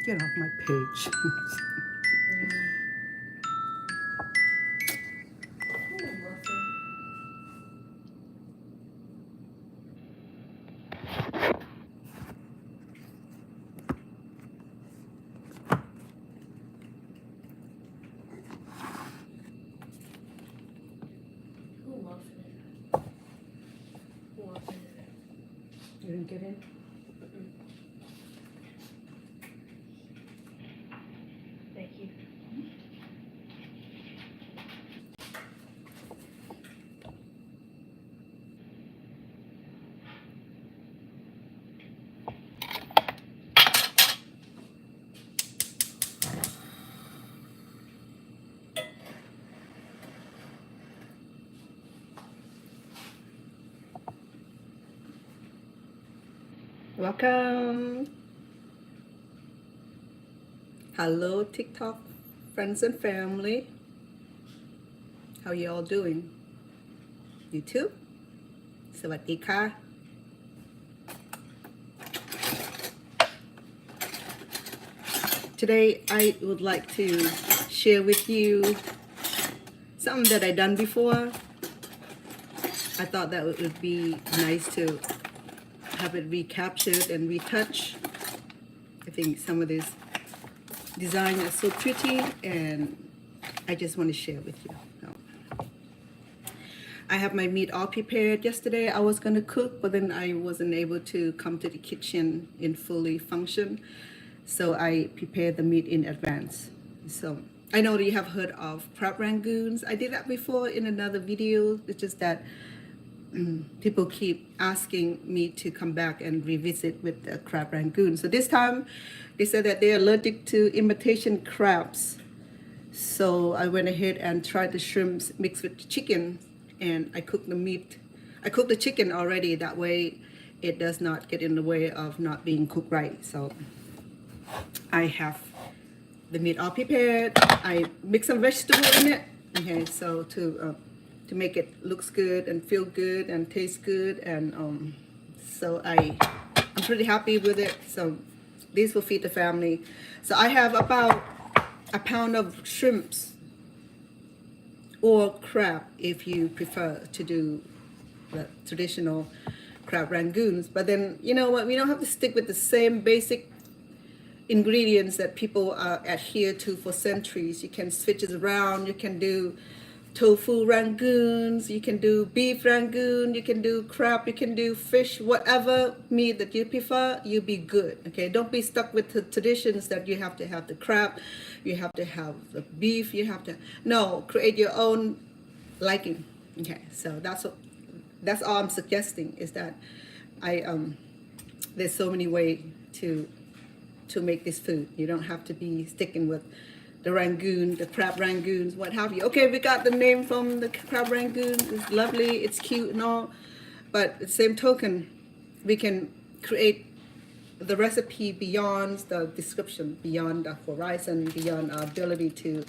Get off my page. You didn't get in? Thank you. Welcome. Hello, TikTok friends and family. How you all doing? YouTube? สวัสดีค่ะ Today I would like to share with you something that I done before. I thought that it would be nice to have it recaptured and retouched. I think some of this design is so pretty and I just want to share with you. I have my meat all prepared. Yesterday I was going to cook, but then I wasn't able to come to the kitchen in fully function. So I prepared the meat in advance. So I know that you have heard of crab rangoons. I did that before in another video. It's just that people keep asking me to come back and revisit with the crab rangoon. So this time they said that they're allergic to imitation crabs. So I went ahead and tried the shrimps mixed with chicken, and I cooked the meat. I cooked the chicken already. That way it does not get in the way of not being cooked right. So I have the meat all prepared. I mix some vegetable in it. Okay, so to make it looks good and feel good and taste good, and so I'm pretty happy with it. So these will feed the family. So I have about a pound of shrimps or crab if you prefer to do the traditional crab rangoons. But then you know what, we don't have to stick with the same basic ingredients that people adhere to for centuries. You can switch it around. You can do tofu rangoons, you can do beef rangoon, you can do crab, you can do fish, whatever meat that you prefer, you'll be good. Okay, don't be stuck with the traditions that you have to have the crab, you have to have the beef, you have to create your own liking. Okay, so that's all I'm suggesting, is that there's so many ways to make this food. You don't have to be sticking with the rangoon, the crab rangoons, what have you. Okay, we got the name from the crab rangoon. It's lovely, it's cute and all, but at the same token, we can create the recipe beyond the description, beyond the horizon, beyond our ability to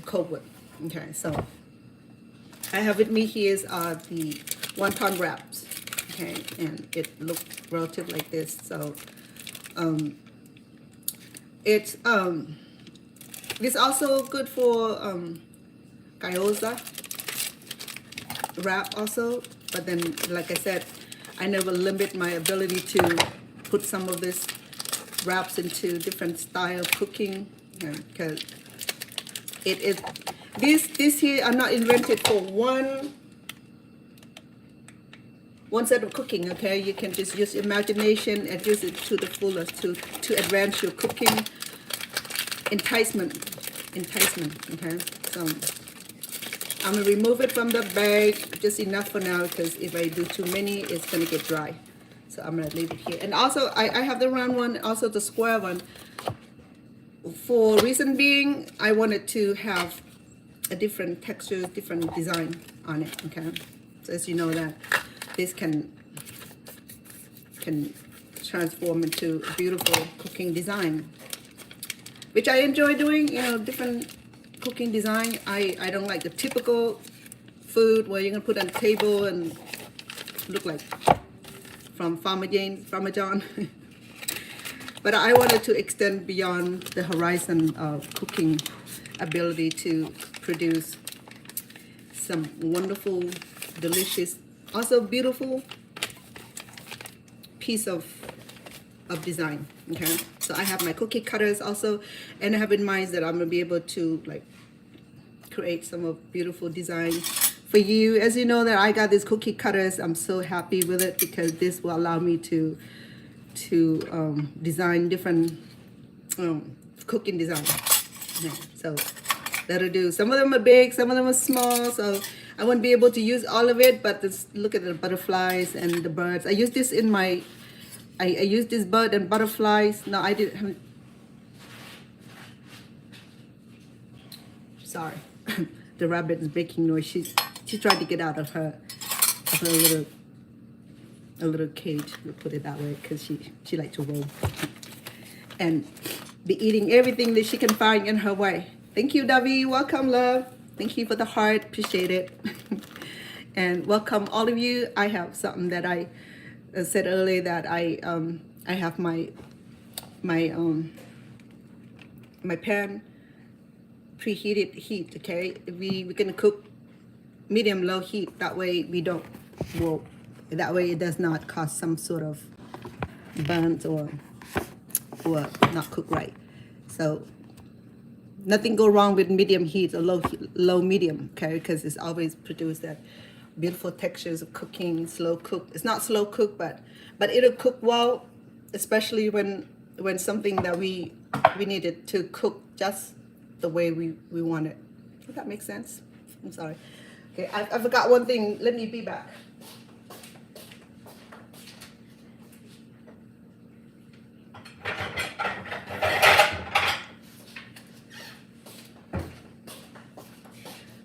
cope with. Okay, so I have with me here is the wonton wraps. Okay, and it looks relative like this. So it's this also good for gyoza wrap also, but then like I said, I never limit my ability to put some of this wraps into different style of cooking, because this here are not invented for one set of cooking. Okay, you can just use imagination and use it to the fullest to advance your cooking. Enticement. Okay, so I'm gonna remove it from the bag, just enough for now, because if I do too many, it's gonna get dry. So I'm gonna leave it here. And also I have the round one, also the square one. For reason being, I wanted to have a different texture, different design on it. Okay, so as you know that this can transform into a beautiful cooking design, which I enjoy doing, different cooking design. I don't like the typical food where you're gonna put on the table and look like from Farmer John. but I wanted to extend beyond the horizon of cooking ability to produce some wonderful, delicious, also beautiful piece of design. Okay, so I have my cookie cutters also, and I have in mind that I'm gonna be able to like create some of beautiful design for you. As you know that I got these cookie cutters, I'm so happy with it because this will allow me to design different cooking design. Yeah, so that'll do. Some of them are big, some of them are small, so I won't be able to use all of it, but this, look at the butterflies and the birds. I use this in my I use this bird and butterflies. No, I didn't. Sorry, the rabbit is making noise. She tried to get out of her little cage. We'll put it that way because she likes to roll and be eating everything that she can find in her way. Thank you, Davi. Welcome, love. Thank you for the heart. Appreciate it. And welcome all of you. I have something that I said earlier that I have my pan preheated heat. Okay, we're gonna cook medium low heat. That way we don't that way it does not cause some sort of burnt or not cook right. So nothing go wrong with medium heat or low medium. Okay, because it's always produced that beautiful textures of cooking. Slow cook, it's not slow cook, but it'll cook well, especially when something that we needed to cook just the way we want it. Does that make sense? I'm sorry. Okay, I forgot one thing. Let me be back.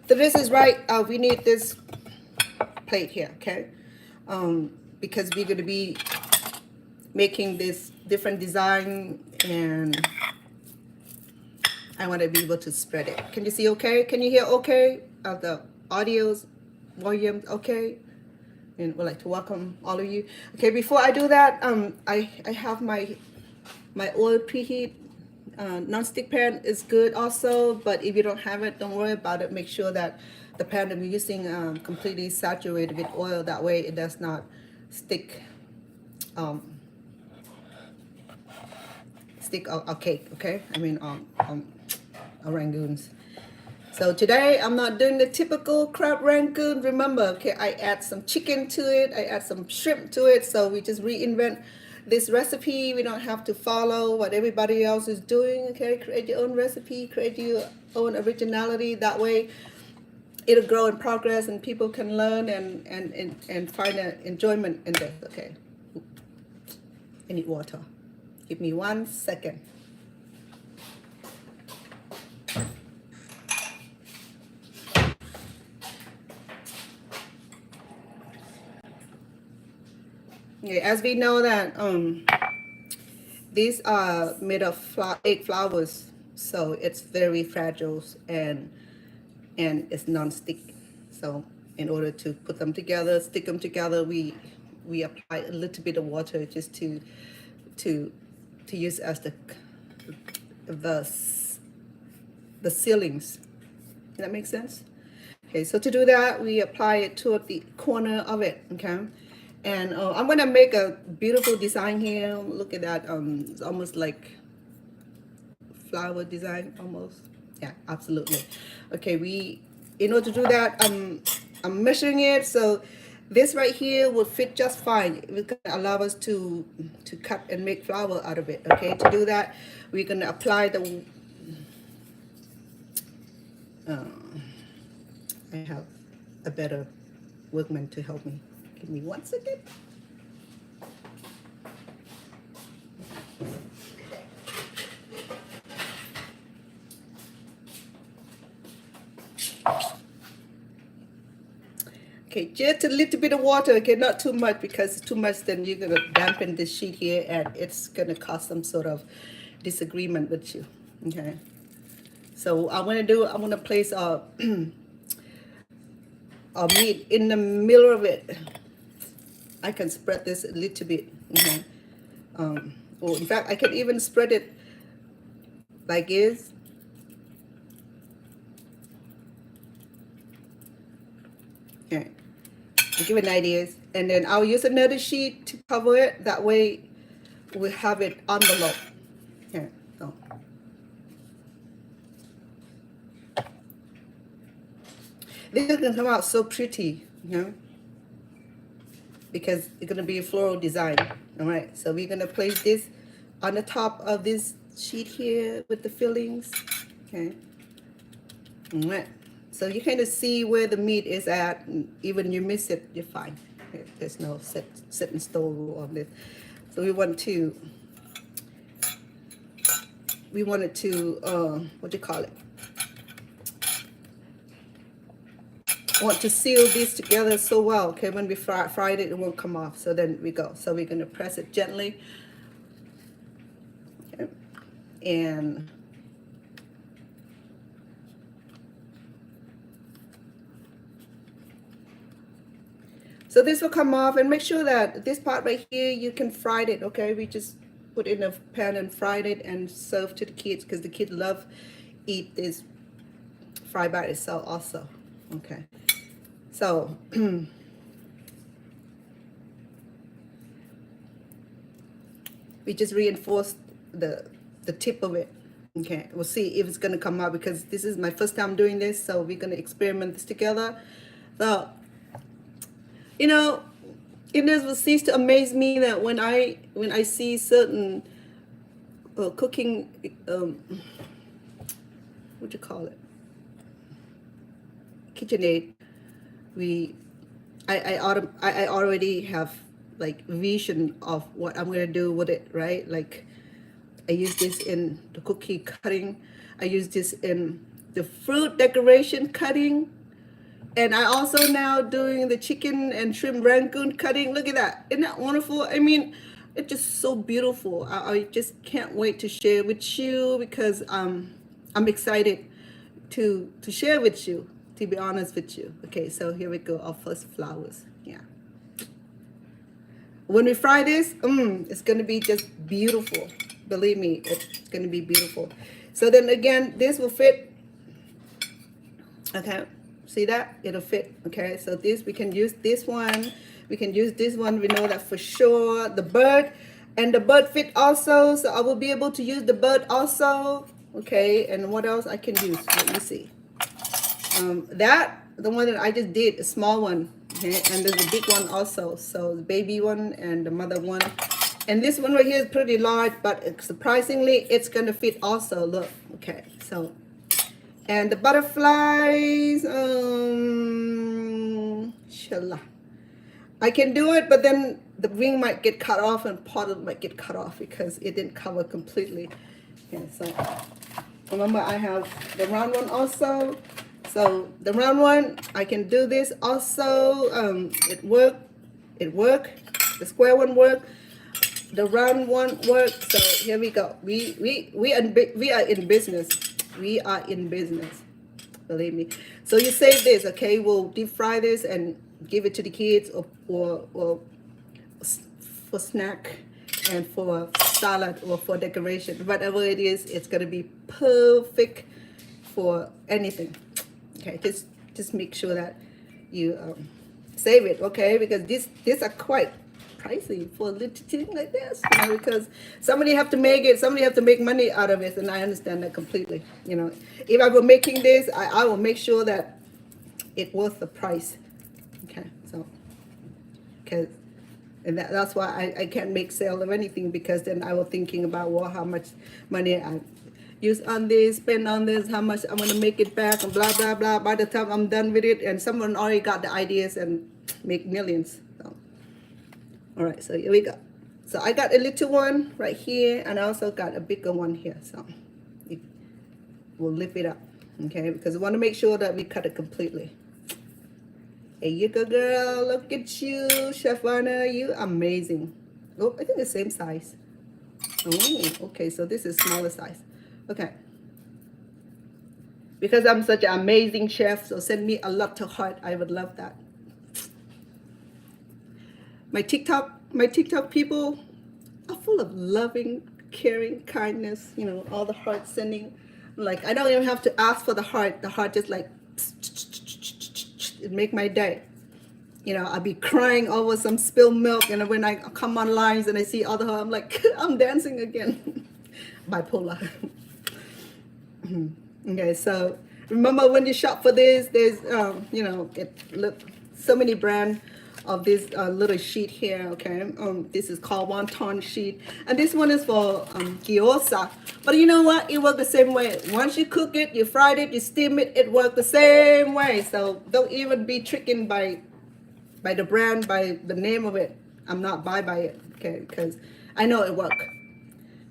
So this is right. We need this plate here, okay? Because we're going to be making this different design, and I want to be able to spread it. Can you see okay? Can you hear okay? The audio's volume okay? And would like to welcome all of you. Okay, before I do that, I have my oil preheat. Non-stick pan is good also, but if you don't have it, don't worry about it. Make sure that the pan that we're using completely saturated with oil. That way it does not stick a cake, okay? I mean rangoons. So today I'm not doing the typical crab rangoon. Remember, okay, I add some chicken to it, I add some shrimp to it, so we just reinvent this recipe. We don't have to follow what everybody else is doing, okay? Create your own recipe, create your own originality. That way it'll grow in progress and people can learn and find an enjoyment in this, okay? I need water. Give me 1 second. Okay, as we know that these are made of egg flours, so it's very fragile and it's non-stick. So in order to put them together, stick them together, we apply a little bit of water just to use as the sealings. Does that make sense? Okay, so to do that, we apply it toward the corner of it, okay? And I'm gonna make a beautiful design here. Look at that, it's almost like flower design, almost. Yeah, absolutely. Okay, in order to do that, I'm measuring it, so this right here will fit just fine. It's gonna allow us to cut and make flour out of it. Okay, to do that, we're gonna apply the I have a better workman to help me. Give me 1 second. Okay, just a little bit of water, okay, not too much, because too much then you're gonna dampen this sheet here and it's gonna cause some sort of disagreement with you, okay? So I'm gonna place a meat in the middle of it. I can spread this a little bit, okay? Oh, in fact, I can even spread it like this. Okay, to give an idea. And then I'll use another sheet to cover it. That way we have it envelope. Okay, so. This is gonna come out so pretty, you know, because it's gonna be a floral design. All right, so we're gonna place this on the top of this sheet here with the fillings. Okay. All right. So you kind of see where the meat is at. Even you miss it, you're fine. There's no set in stone rule on this. So we want it to what do you call it? Want to seal these together so well. Okay, when we fried it, it won't come off. So then we go. So we're gonna press it gently. Okay. And so this will come off, and make sure that this part right here, you can fry it, okay? We just put in a pan and fried it and serve to the kids because the kids love eat this fried by itself also, okay? So, we just reinforced the tip of it, okay? We'll see if it's gonna come out because this is my first time doing this, so we're gonna experiment this together. So, you know, it never ceases to amaze me that when I see certain cooking, what you call it, KitchenAid, I already have like vision of what I'm gonna do with it, right? Like I use this in the cookie cutting, I use this in the fruit decoration cutting. And I also now doing the chicken and shrimp rangoon cutting. Look at that. Isn't that wonderful? I mean, it's just so beautiful. I just can't wait to share with you because I'm excited to share with you, to be honest with you. Okay, so here we go. Our first flowers. Yeah. When we fry this, it's going to be just beautiful. Believe me, it's going to be beautiful. So then again, this will fit. Okay. See that? It'll fit. Okay, so this, we can use this one. We can use this one. We know that for sure. The bird, and the bird fit also. So I will be able to use the bird also. Okay, and what else I can use? Let me see. The one that I just did, a small one. Okay, and there's a big one also. So the baby one and the mother one. And this one right here is pretty large, but surprisingly, it's gonna fit also. Look, okay, so. And the butterflies, inshallah. I can do it, but then the wing might get cut off and part of it might get cut off because it didn't cover completely. Okay, so remember I have the round one also. So the round one, I can do this also. It worked. The square one worked. The round one worked. So here we go. We are in business. We are in business, believe me. So you save this, okay? We'll deep fry this and give it to the kids or for snack and for salad or for decoration. Whatever it is, it's gonna be perfect for anything. Okay, just make sure that you save it, okay? Because these are quite pricey for a little thing like this, you know, because somebody have to make it, somebody have to make money out of it, and I understand that completely. You know, if I were making this, I will make sure that it worth the price. Okay, so because and that's why I can't make sale of anything, because then I was thinking about, well, how much money I use on this, spend on this, how much I'm gonna make it back, and blah blah blah. By the time I'm done with it, and someone already got the ideas and make millions. So. All right, so here we go. So I got a little one right here, and I also got a bigger one here. So we'll lift it up, okay? Because we want to make sure that we cut it completely. Here you go, girl. Look at you, Chef Anna. You amazing. Oh, I think the same size. Oh, okay. So this is smaller size. Okay. Because I'm such an amazing chef, so send me a lot of heart. I would love that. My TikTok people, are full of loving, caring, kindness, you know, all the heart sending. Like, I don't even have to ask for the heart. The heart just like, it make my day. You know, I'd be crying over some spilled milk, and when I come online and I see other heart, I'm like, I'm dancing again. Bipolar. Okay, so remember when you shop for this, there's, you know, look, so many brand of this little sheet here, okay? This is called wonton sheet, and this one is for gyoza. But you know what? It works the same way. Once you cook it, you fried it, you steam it, it works the same way. So don't even be tricked by the brand, by the name of it. I'm not by it, okay? Because I know it works.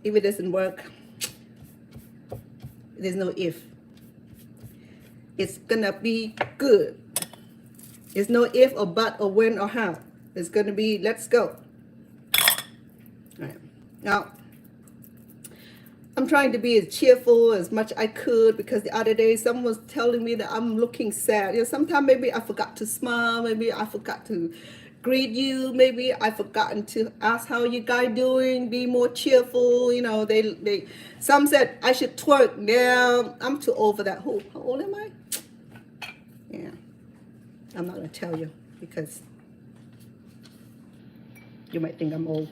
If it doesn't work, there's no if. It's gonna be good. There's no if or but or when or how. It's gonna be, let's go. All right. Now, I'm trying to be as cheerful as much I could, because the other day someone was telling me that I'm looking sad. You know, sometimes maybe I forgot to smile, maybe I forgot to greet you, maybe I forgotten to ask how you guys doing, be more cheerful. You know, they some said I should twerk. Yeah, I'm too old for that. How old am I? Yeah, I'm not gonna tell you, because you might think I'm old.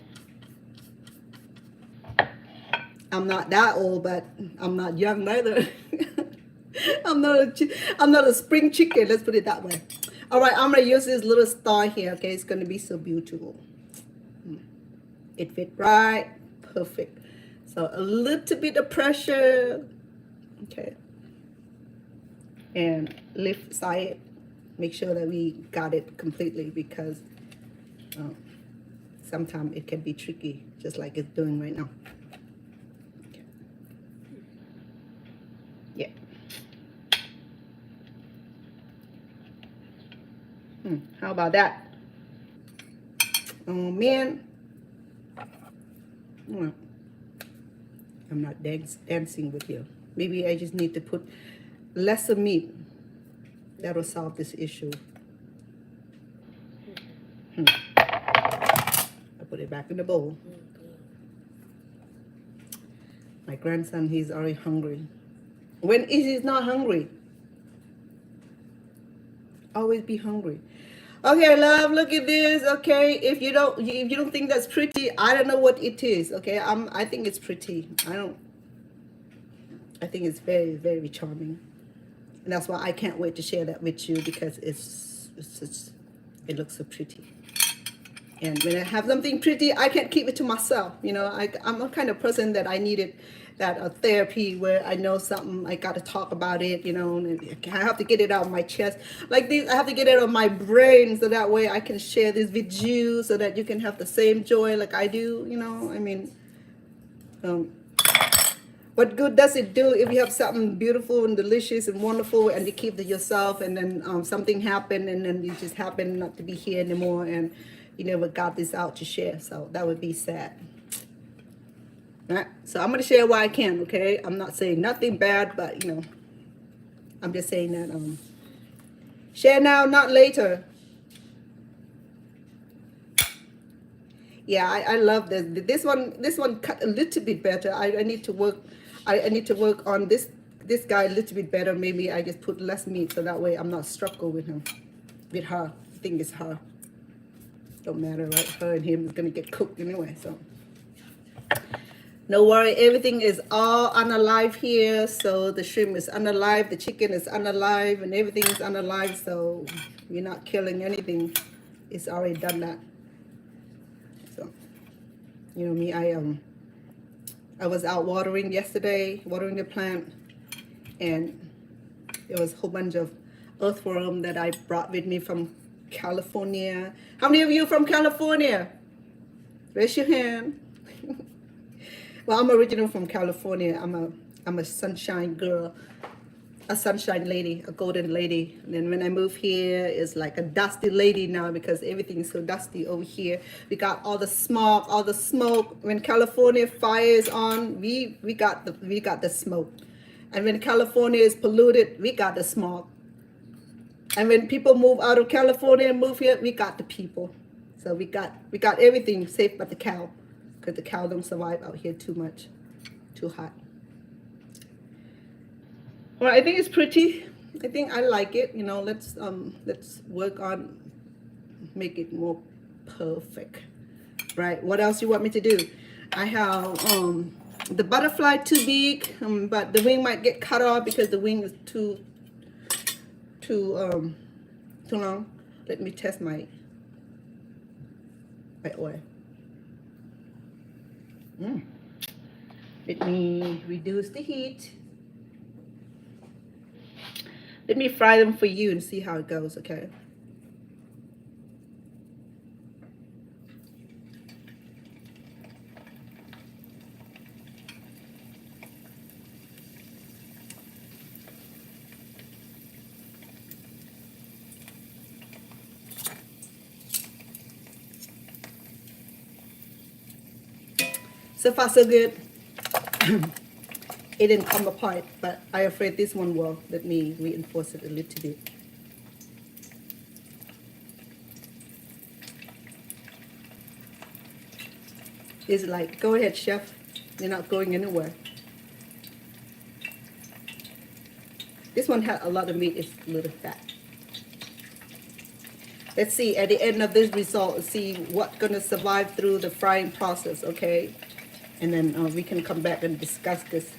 I'm not that old, but I'm not young neither. I'm not a spring chicken. Let's put it that way. All right, I'm gonna use this little star here. Okay, it's gonna be so beautiful. It fit right, perfect. So a little bit of pressure. Okay, and lift side. Make sure that we got it completely, because sometimes it can be tricky, just like it's doing right now. Yeah. How about that? Oh man. I'm not dancing with you. Maybe I just need to put lesser meat. That'll solve this issue. I put it back in the bowl. My grandson, he's already hungry. When is he not hungry? Always be hungry. Okay, love, look at this. Okay, if you don't think that's pretty, I don't know what it is. Okay, I think it's pretty. I think it's very, very charming, and that's why I can't wait to share that with you, because it looks so pretty. And when I have something pretty, I can't keep it to myself. You know, I'm a kind of person that I needed that therapy where I know something, I got to talk about it, you know, and I have to get it out of my chest. Like this, I have to get it out of my brain, so that way I can share this with you, so that you can have the same joy like I do, you know. I mean, what good does it do if you have something beautiful and delicious and wonderful, and you keep it yourself, and then something happened, and then you just happen not to be here anymore, and you never got this out to share. So that would be sad. All right, so I'm going to share what I can, okay? I'm not saying nothing bad, but, you know, I'm just saying that, share now, not later. Yeah, I love this. This one cut a little bit better. I need to work, I need to work on this guy a little bit better. Maybe I just put less meat, so that way I'm not struggle with him, with her. I think it's her. Don't matter, right? Her and him is going to get cooked anyway, so. No worry, everything is all unalive here. So the shrimp is unalive, the chicken is unalive, and everything is unalive. So we're not killing anything. It's already done that. So, you know me, I was out watering yesterday, watering the plant, and there was a whole bunch of earthworm that I brought with me from California. How many of you from California? Raise your hand. Well, I'm original from California. I'm a sunshine girl, a sunshine lady, a golden lady. And then when I moved here, it's like a dusty lady now, because everything is so dusty over here. We got all the smog, all the smoke. When California fire is on, we got the smoke. And when California is polluted, we got the smog. And when people move out of California and move here, we got the people. So we got everything safe but the cow. because the cow don't survive out here too much, too hot. Well, I think it's pretty. I think I like it. You know, let's work on make it more perfect. Right. What else you want me to do? I have the butterfly too big, but the wing might get cut off because the wing is too long. Let me test my oil. Let me reduce the heat. Let me fry them for you and see how it goes, okay? So far so good. It didn't come apart, but I'm afraid this one will. Let me reinforce it a little bit. It's like, go ahead, chef. You're not going anywhere. This one had a lot of meat. It's a little fat. Let's see at the end of this result, see what's gonna survive through the frying process, okay? And then we can come back and discuss this.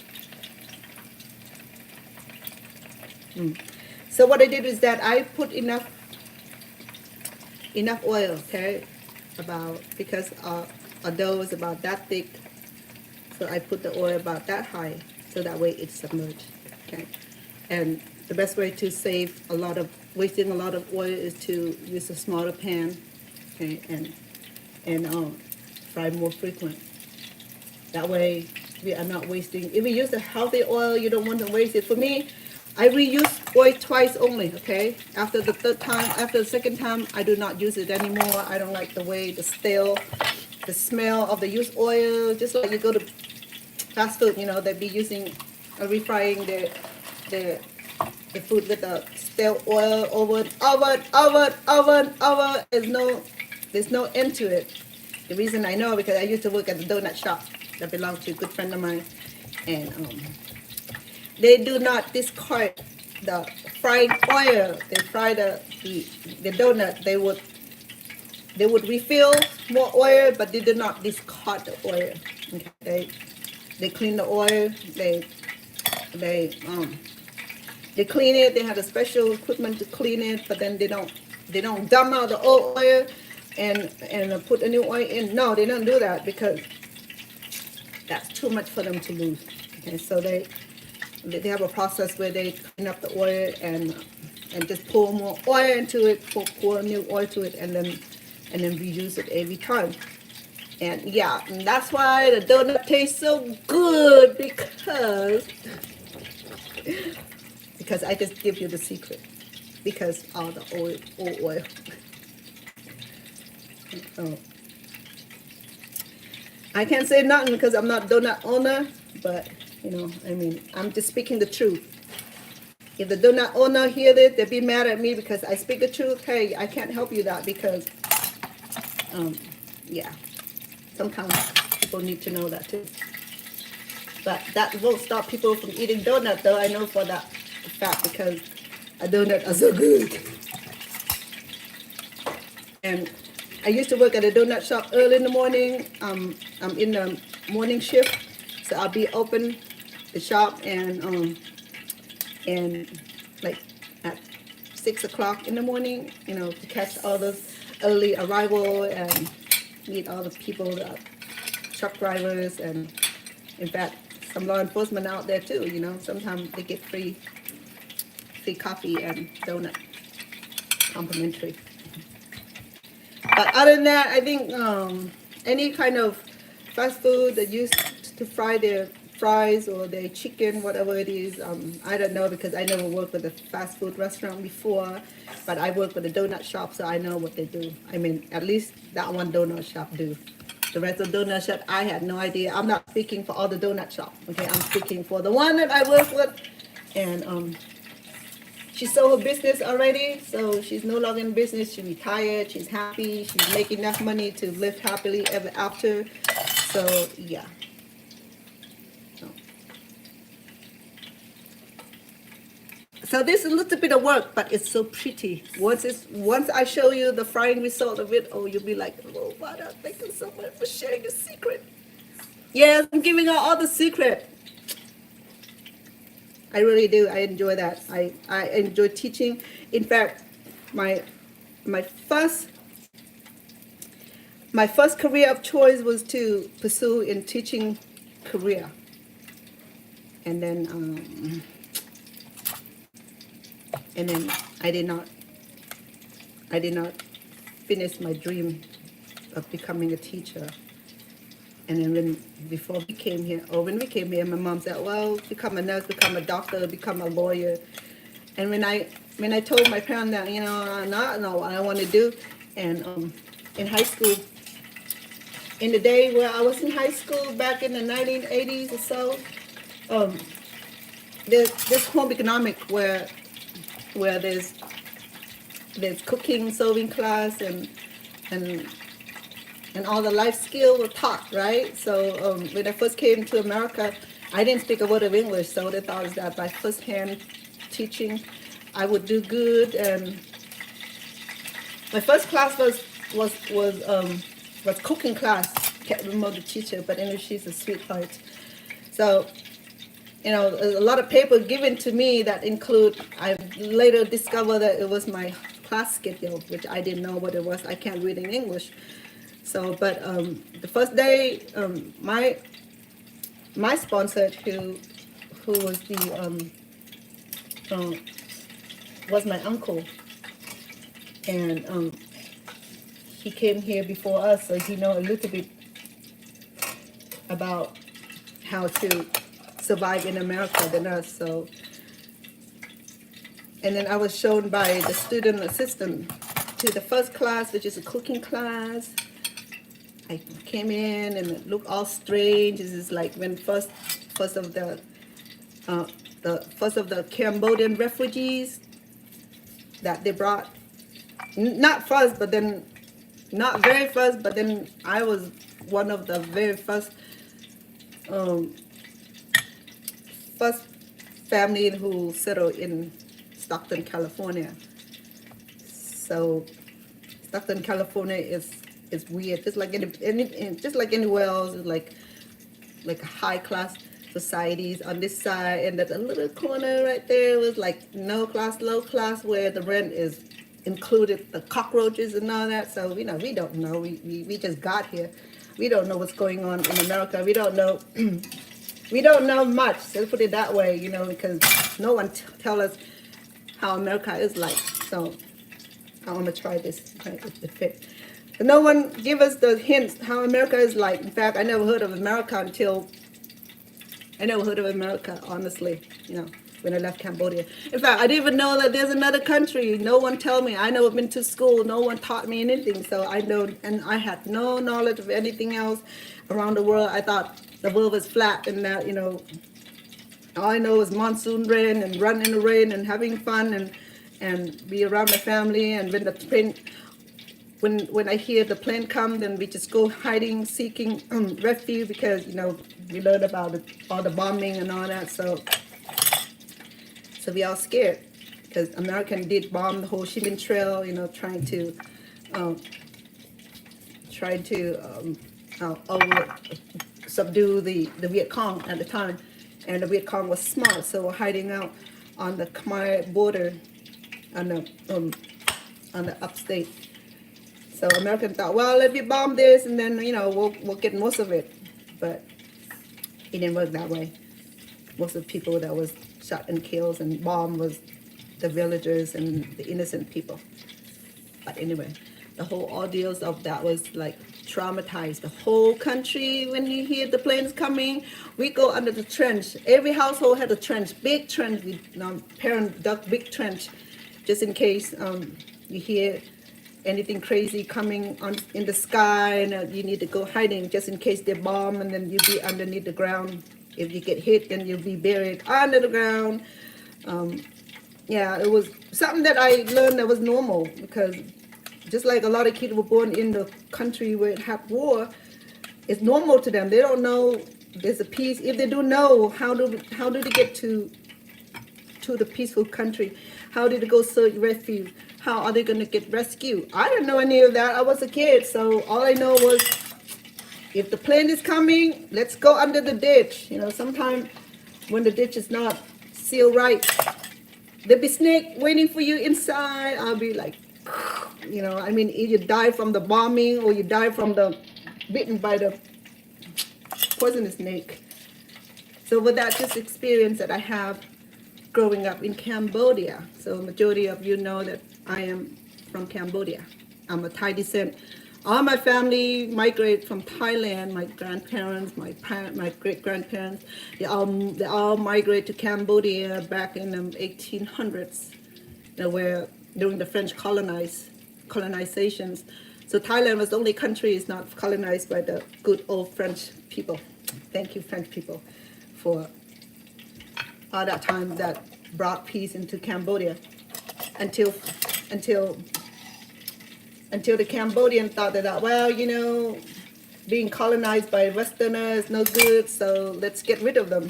So what I did is that I put enough oil, okay? Because our dough is about that thick, so I put the oil about that high, so that way it's submerged, okay? And the best way to save wasting a lot of oil is to use a smaller pan, okay? And fry more frequent. That way we are not wasting. If we use a healthy oil, you don't want to waste it. For me, I reuse oil twice only, okay? After the second time, I do not use it anymore. I don't like the way the smell of the used oil. Just like you go to fast food, you know, they'd be using, refrying the food with the stale oil over. There's no end to it. The reason I know, because I used to work at the donut shop that belonged to a good friend of mine, and they do not discard the fried oil. They fry the donut. They would refill more oil, but they do not discard the oil. Okay, they clean the oil. They clean it. They have a special equipment to clean it, but then they don't dump out the old oil and put a new oil in. No, they don't do that because that's too much for them to lose. Okay, so they have a process where they clean up the oil and just pour more oil into it, pour new oil to it, and then reuse it every time. And yeah, and that's why the donut tastes so good, because I just give you the secret, because all the old oil. Oh. I can't say nothing because I'm not donut owner, but you know, I mean, I'm just speaking the truth. If the donut owner hear this, they'll be mad at me because I speak the truth. Hey, I can't help you that because, yeah, sometimes people need to know that too. But that won't stop people from eating donut, though. I know for that fact because a donut is so good. And I used to work at a donut shop early in the morning. I'm in the morning shift, so I'll be open the shop and like at 6 o'clock in the morning, you know, to catch all the early arrival and meet all the people, the truck drivers, and in fact, some law enforcement out there too. You know, sometimes they get free coffee and donut, complimentary. But other than that, I think any kind of fast food that used to fry their fries or their chicken, whatever it is, I don't know because I never worked with a fast food restaurant before, but I work with a donut shop, so I know what they do. I mean, at least that one donut shop do. The rest of the donut shop, I had no idea. I'm not speaking for all the donut shop, okay? I'm speaking for the one that I work with, and she sold her business already, so she's no longer in business. She retired. She's happy. She's making enough money to live happily ever after. So yeah. So this is a little bit of work, but it's so pretty. Once I show you the frying result of it, oh, you'll be like, oh, Vada, thank you so much for sharing the secret. Yes, I'm giving out all the secret. I really do. I enjoy that. I enjoy teaching. In fact, my first career of choice was to pursue in teaching career, and then I did not finish my dream of becoming a teacher. And then when we came here, my mom said, well, become a nurse, become a doctor, become a lawyer. And when I told my parents that, you know, not know what I want to do, and in high school, in the day where I was in high school back in the 1980s or so, there's this home economic where there's cooking, sewing class, and all the life skills were taught, right? So when I first came to America, I didn't speak a word of English, so they thought that by first-hand teaching, I would do good. And my first class was cooking class. Can't remember the teacher, but anyway, she's a sweetheart. So, you know, a lot of paper given to me that include, I later discovered that it was my class schedule, which I didn't know what it was. I can't read in English. So, but the first day, my sponsor, who was was my uncle, and he came here before us, so he know a little bit about how to survive in America than us. So, and then I was shown by the student assistant to the first class, which is a cooking class. I came in and it looked all strange. This is like when first of the Cambodian refugees that they brought. Not first, but then not very first, but then I was one of the very first family who settled in Stockton, California. So Stockton, California is weird, just like anywhere else. It's like high class societies on this side, and that a little corner right there was like no class, low class, where the rent is included the cockroaches and all that. So we don't know. We just got here. We don't know what's going on in America. We don't know. We don't know much. Let's put it that way, you know, because no one tell us how America is like. So I'm gonna try this. It fit. No one give us the hints how America is like. In fact, I never heard of America, honestly, you know, when I left Cambodia. In fact, I didn't even know that there's another country. No one told me. I never been to school. No one taught me anything. So I know, and I had no knowledge of anything else around the world. I thought the world was flat, and that, you know, all I know is monsoon rain and run in the rain and having fun and be around my family. And when the plane, when I hear the plane come, then we just go hiding, seeking refuge, because, you know, we learned about all the bombing and all that. So we all scared, because American did bomb the Ho Chi Minh Trail, you know, trying to subdue the Viet Cong at the time. And the Viet Cong was smart, so we're hiding out on the Khmer border, on the upstate. So Americans thought, well, let me bomb this, and then, you know, we'll get most of it. But it didn't work that way. Most of the people that was shot and killed and bombed was the villagers and the innocent people. But anyway, the whole ordeals of that was like traumatized the whole country. When you hear the planes coming, we go under the trench. Every household had a trench, big trench. Parents dug big trench just in case you hear anything crazy coming on in the sky, and you need to go hiding just in case they bomb, and then you'll be underneath the ground. If you get hit, then you'll be buried under the ground. Yeah, it was something that I learned that was normal, because just like a lot of kids were born in the country where it had war, it's normal to them. They don't know there's a peace. If they do know, how do they get to the peaceful country? How did they go search refuge? How are they going to get rescued? I didn't know any of that. I was a kid, so all I know was if the plane is coming, let's go under the ditch. You know, sometimes when the ditch is not sealed right, there'll be snake waiting for you inside. I'll be like, you know, I mean, either you die from the bombing or you die from the bitten by the poisonous snake. So with that, just experience that I have growing up in Cambodia. So majority of you know that I am from Cambodia. I'm a Thai descent. All my family migrated from Thailand. My grandparents, my great grandparents, they all migrated to Cambodia back in the 1800s, you know, where during the French colonizations. So Thailand was the only country is not colonized by the good old French people. Thank you, French people, for all that time that brought peace into Cambodia until the Cambodian thought that, well, you know, being colonized by Westerners no good, so let's get rid of them.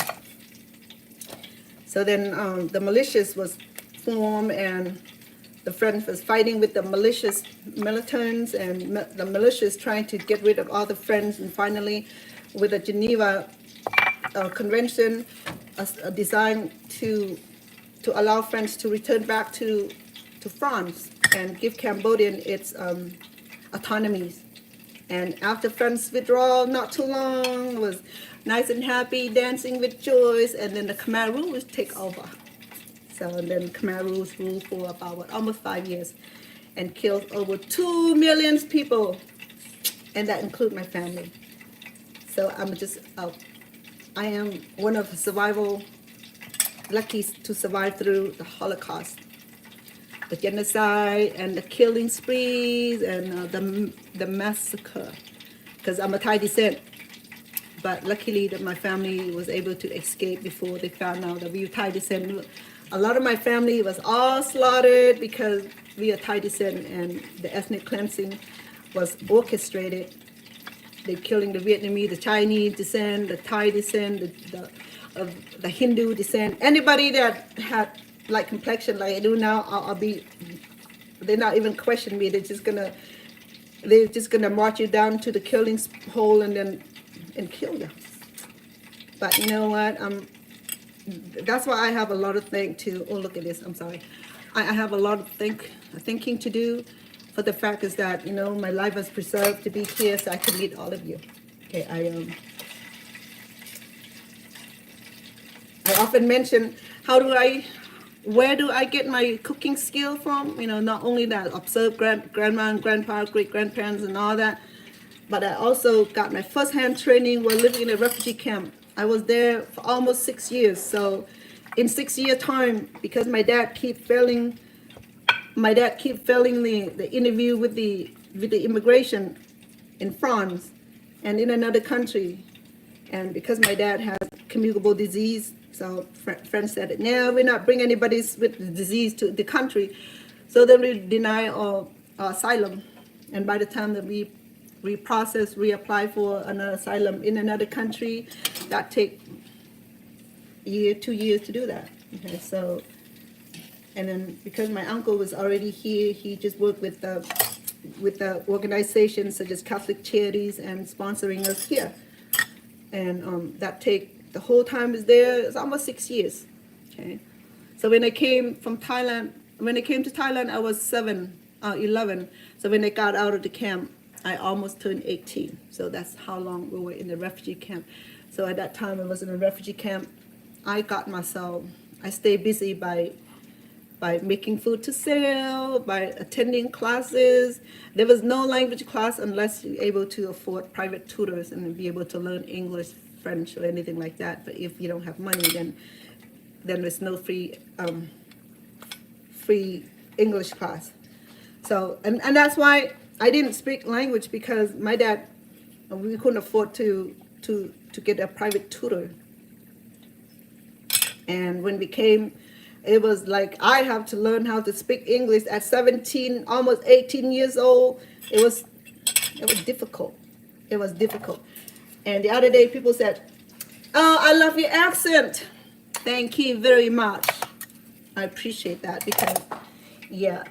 So then the militias was formed, and the French was fighting with the militants, and the militias trying to get rid of all the French, and finally, with the Geneva Convention, designed to allow French to return back to France and give Cambodian its autonomies. And after France withdrawal, not too long, it was nice and happy, dancing with joys, and then the Khmer Rouge take over. So and then Khmer Rouge ruled for about almost 5 years and killed over 2 million people, and that includes my family. So I am one of the lucky to survive through the Holocaust, the genocide and the killing sprees and the massacre, because I'm a Thai descent. But luckily that my family was able to escape before they found out that we were Thai descent. A lot of my family was all slaughtered because we are Thai descent, and the ethnic cleansing was orchestrated. They're killing the Vietnamese, the Chinese descent, the Thai descent, the Hindu descent. Anybody that had like complexion like I do now, they're not even questioning me. They're just gonna march you down to the killing hole and kill you. But you know what? That's why I have a lot of look at this. I'm sorry. I have a lot of thinking to do. But the fact is that, you know, my life was preserved to be here so I could meet all of you. Okay, I often mention where do I get my cooking skill from? You know, not only that, observe grandma and grandpa, great grandparents and all that, but I also got my first-hand training while living in a refugee camp. I was there for almost 6 years. So in 6 year time, because my dad keep failing the interview with the immigration in France and in another country, and because my dad has communicable disease, so friends said, no, we're not bringing anybody with the disease to the country, so then we deny our asylum. And by the time that we reapply for another asylum in another country, that take a year, 2 years to do that. Okay, so. And then because my uncle was already here, he just worked with the organizations such as Catholic Charities and sponsoring us here. And that take the whole time is there. It's almost 6 years. Okay, so when I came to Thailand, I was 11. So when I got out of the camp, I almost turned 18. So that's how long we were in the refugee camp. So at that time I was in a refugee camp. I stayed busy by making food to sell, by attending classes. There was no language class unless you're able to afford private tutors and be able to learn English, French, or anything like that. But if you don't have money, then there's no free English class. So, and that's why I didn't speak language, because my dad, we couldn't afford to get a private tutor. And when we came, it was like I have to learn how to speak English at 17, almost 18 years old. It was difficult. It was difficult. And the other day, people said, "Oh, I love your accent." Thank you very much. I appreciate that because, yeah,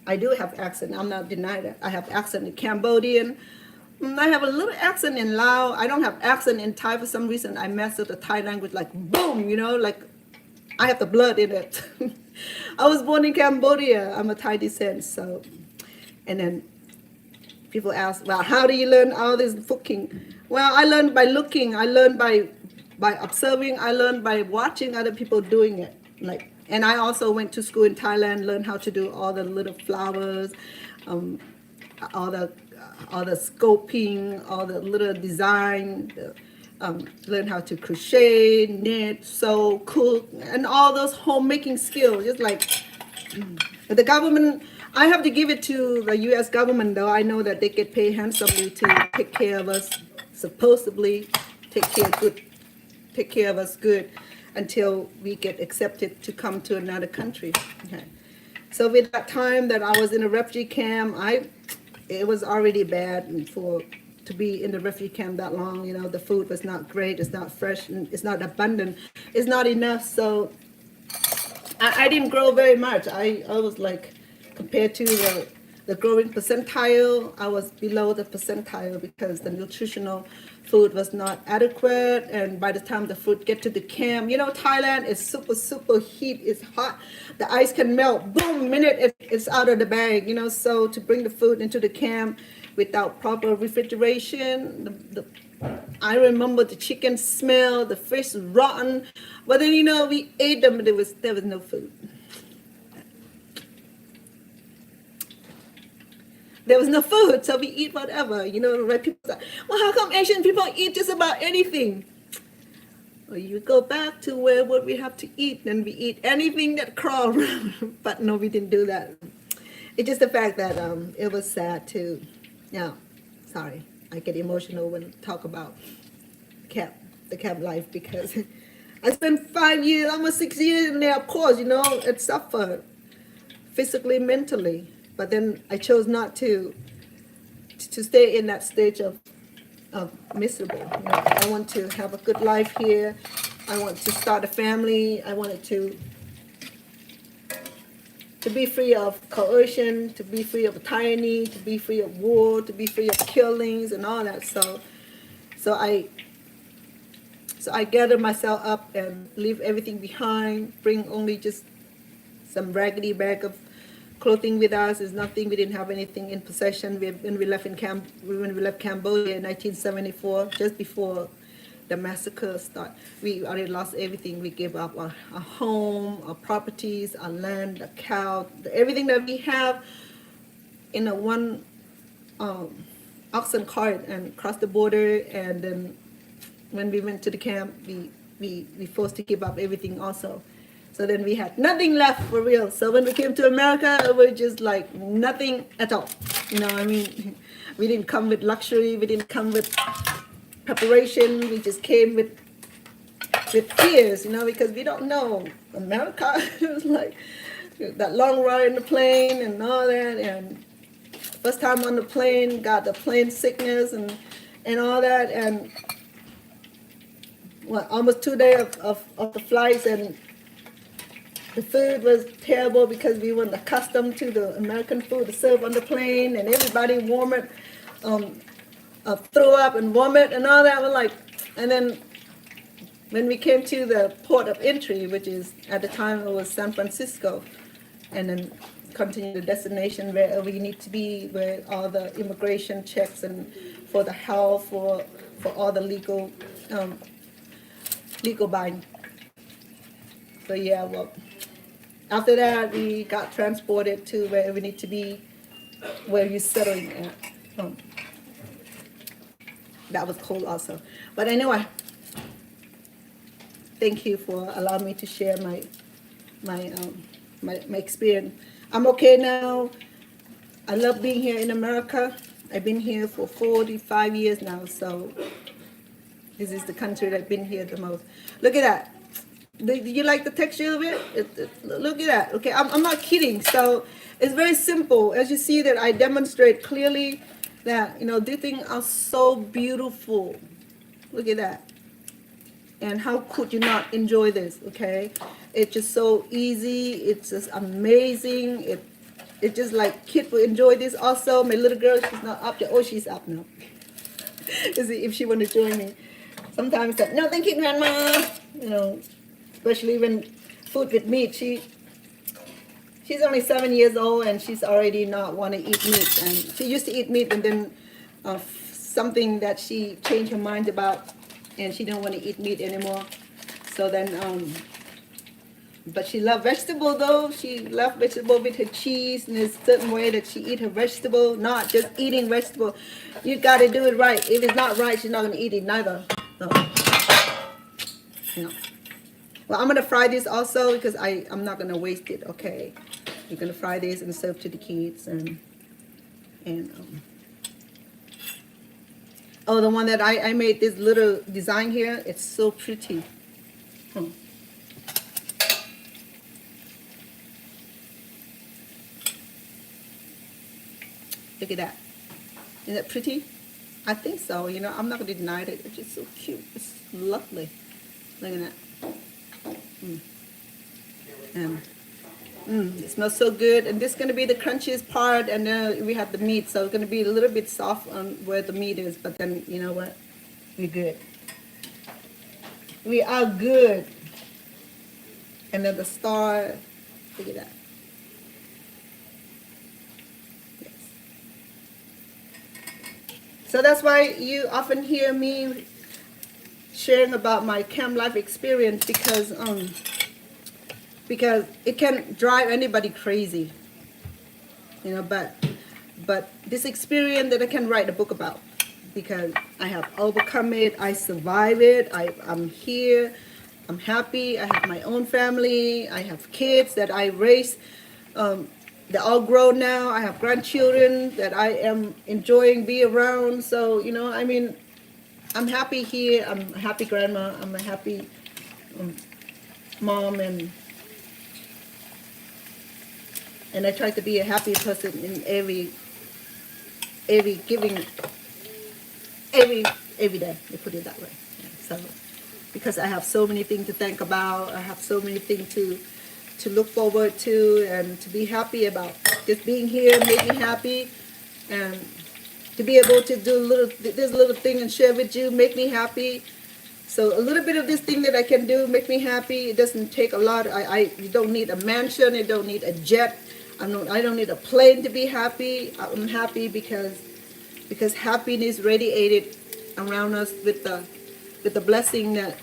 I do have accent. I'm not denying it. I have accent in Cambodian. I have a little accent in Lao. I don't have accent in Thai for some reason. I mess with the Thai language like boom, like I have the blood in it. I was born in Cambodia. I'm a Thai descent. So, and then people ask, well, how do you learn all this cooking? Well, I learned by looking. I learned by observing. I learned by watching other people doing it. And I also went to school in Thailand, learned how to do all the little flowers, all the scoping, all the little design, learn how to crochet, knit, sew, cook, and all those homemaking skills. Just like the government, I have to give it to the U.S. government, though. I know that they get paid handsomely to take care of us, supposedly take care of us good until we get accepted to come to another country. Okay. So with that time that I was in a refugee camp, it was already bad to be in the refugee camp that long. The food was not great, it's not fresh, and it's not abundant, it's not enough. So I didn't grow very much. I was like, compared to the growing percentile, I was below the percentile because the nutritional food was not adequate. And by the time the food get to the camp, Thailand is super heat, it's hot, the ice can melt, boom, minute it's out of the bag, so to bring the food into the camp without proper refrigeration, I remember the chicken smell, the fish rotten, but then we ate them, but there was no food. There was no food, so we eat whatever. Right? People say, well, how come Asian people eat just about anything? Well, you go back to what we have to eat, and we eat anything that crawls around. But no, we didn't do that. It's just the fact that it was sad too. Yeah, sorry, I get emotional when I talk about the camp life, because I spent 5 years, almost 6 years in there. Of course, it suffered physically, mentally. But then I chose not to stay in that stage of miserable. I want to have a good life here. I want to start a family. I wanted to be free of coercion, to be free of tyranny, to be free of war, to be free of killings and all that. So I gathered myself up and leave everything behind. Bring only just some raggedy bag of clothing with us. Is nothing. We didn't have anything in possession. When we left Cambodia in 1974, just before the massacre started, we already lost everything. We gave up our home, our properties, our land, the cow, everything that we have in a one oxen cart, and crossed the border. And then when we went to the camp, we forced to give up everything also. So then we had nothing left for real. So when we came to America, it was just like nothing at all. We didn't come with luxury. We didn't come with preparation. We just came with fears, because we don't know America. It was like that long ride in the plane and all that. And first time on the plane, got the plane sickness and all that. And almost 2 days of the flights, and the food was terrible because we weren't accustomed to the American food served on the plane, and everybody vomit, throw up and vomit and all that. And then when we came to the port of entry, which is at the time it was San Francisco, and then continue the destination where we need to be, where all the immigration checks and for the health, for all the legal buying. So yeah, well. After that, we got transported to where we need to be, where you're settling at. That was cold also. But anyway, thank you for allowing me to share my experience. I'm okay now. I love being here in America. I've been here for 45 years now, so this is the country that I've been here the most. Look at that. Do you like the texture of it? Look at that. Okay, I'm not kidding. So it's very simple. As you see that I demonstrate clearly that, these things are so beautiful. Look at that. And how could you not enjoy this? Okay, it's just so easy. It's just amazing. It just like kids will enjoy this also. My little girl, she's not up yet. Oh, she's up now. Is it if she want to join me? Sometimes that, no, thank you, Grandma. You know, especially when food with meat. She's only 7 years old and she's already not want to eat meat. And she used to eat meat, and then something that she changed her mind about, and she don't want to eat meat anymore. So then, but she loved vegetable though. She loved vegetable with her cheese, and there's a certain way that she eat her vegetable, not just eating vegetable. You got to do it right. If it's not right, she's not going to eat it neither. So, you know. Well, I'm going to fry this also because I'm not going to waste it, okay? You're going to fry this and serve to the kids. Oh, the one that I made this little design here, it's so pretty. Look at that. Isn't that pretty? I think so. You know, I'm not going to deny it. It's just so cute. It's lovely. Look at that. It smells so good. And this is going to be the crunchiest part. And then we have the meat. So it's going to be a little bit soft on where the meat is. But then, you know what? We're good. We are good. And then the star. Look at that. Yes. So that's why you often hear me sharing about my camp life experience, because it can drive anybody crazy, you know, but this experience that I can write a book about, because I have overcome it, I survived it, I'm here, I'm happy, I have my own family, I have kids that I raise, they're all grown now, I have grandchildren that I am enjoying being around. So, you know, I mean, I'm happy here. I'm a happy grandma. I'm a happy mom, and I try to be a happy person in every day. You put it that way. So, because I have so many things to think about, I have so many things to look forward to and to be happy about. Just being here made me happy, and to be able to do this little thing and share with you make me happy. So a little bit of this thing that I can do make me happy. It doesn't take a lot. You don't need a mansion. You don't need a jet. I don't need a plane to be happy. I'm happy because happiness radiated around us with the blessing that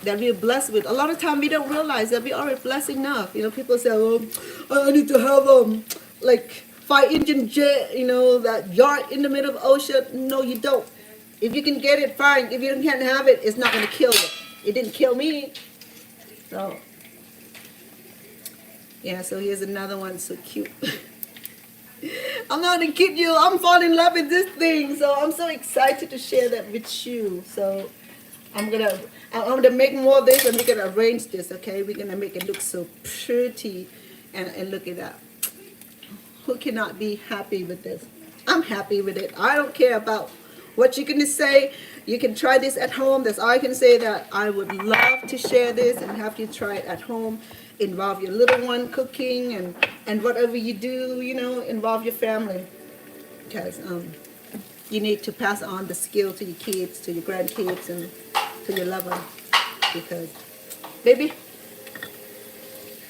we're blessed with. A lot of time we don't realize that we are blessed enough. You know, people say, "Oh, I need to have like 5-engine jet, you know, that yacht in the middle of the ocean." No, you don't. If you can get it, fine. If you can't have it, it's not going to kill you. It didn't kill me. So, yeah, so here's another one, so cute. I'm not going to kid you. I'm falling in love with this thing. So I'm so excited to share that with you. So I'm gonna make more of this, and we're gonna arrange this, okay? We're gonna make it look so pretty, and look at that. Who cannot be happy with this? I'm happy with it. I don't care about what you're gonna say. You can try this at home. That's all I can say, that I would love to share this and have you try it at home. Involve your little one cooking, and whatever you do, you know, involve your family, because you need to pass on the skill to your kids, to your grandkids, and to your lover. Because, baby,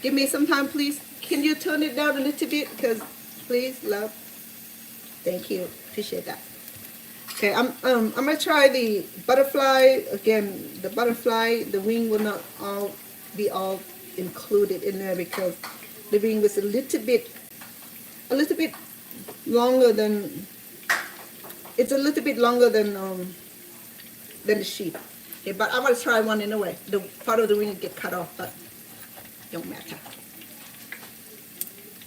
give me some time, please. Can you turn it down a little bit? Because, please, love. Thank you. Appreciate that. Okay, I'm gonna try the butterfly again. The butterfly, the wing will not be all included in there, because the wing was a little bit longer than. It's a little bit longer than the sheep. Okay, but I'm gonna try one anyway. The part of the wing get cut off, but don't matter.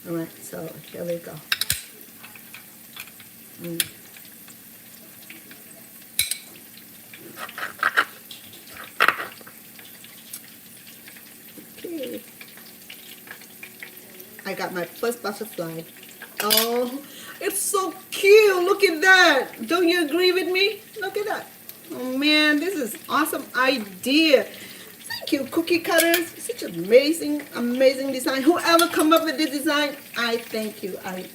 All right, so here we go. Okay, I got my first butterfly. Oh, it's so cute. Look at that. Don't you agree with me? Look at that. Oh man, this is awesome idea. Thank you, cookie cutters. Such amazing, amazing design. Whoever come up with this design, I thank you. I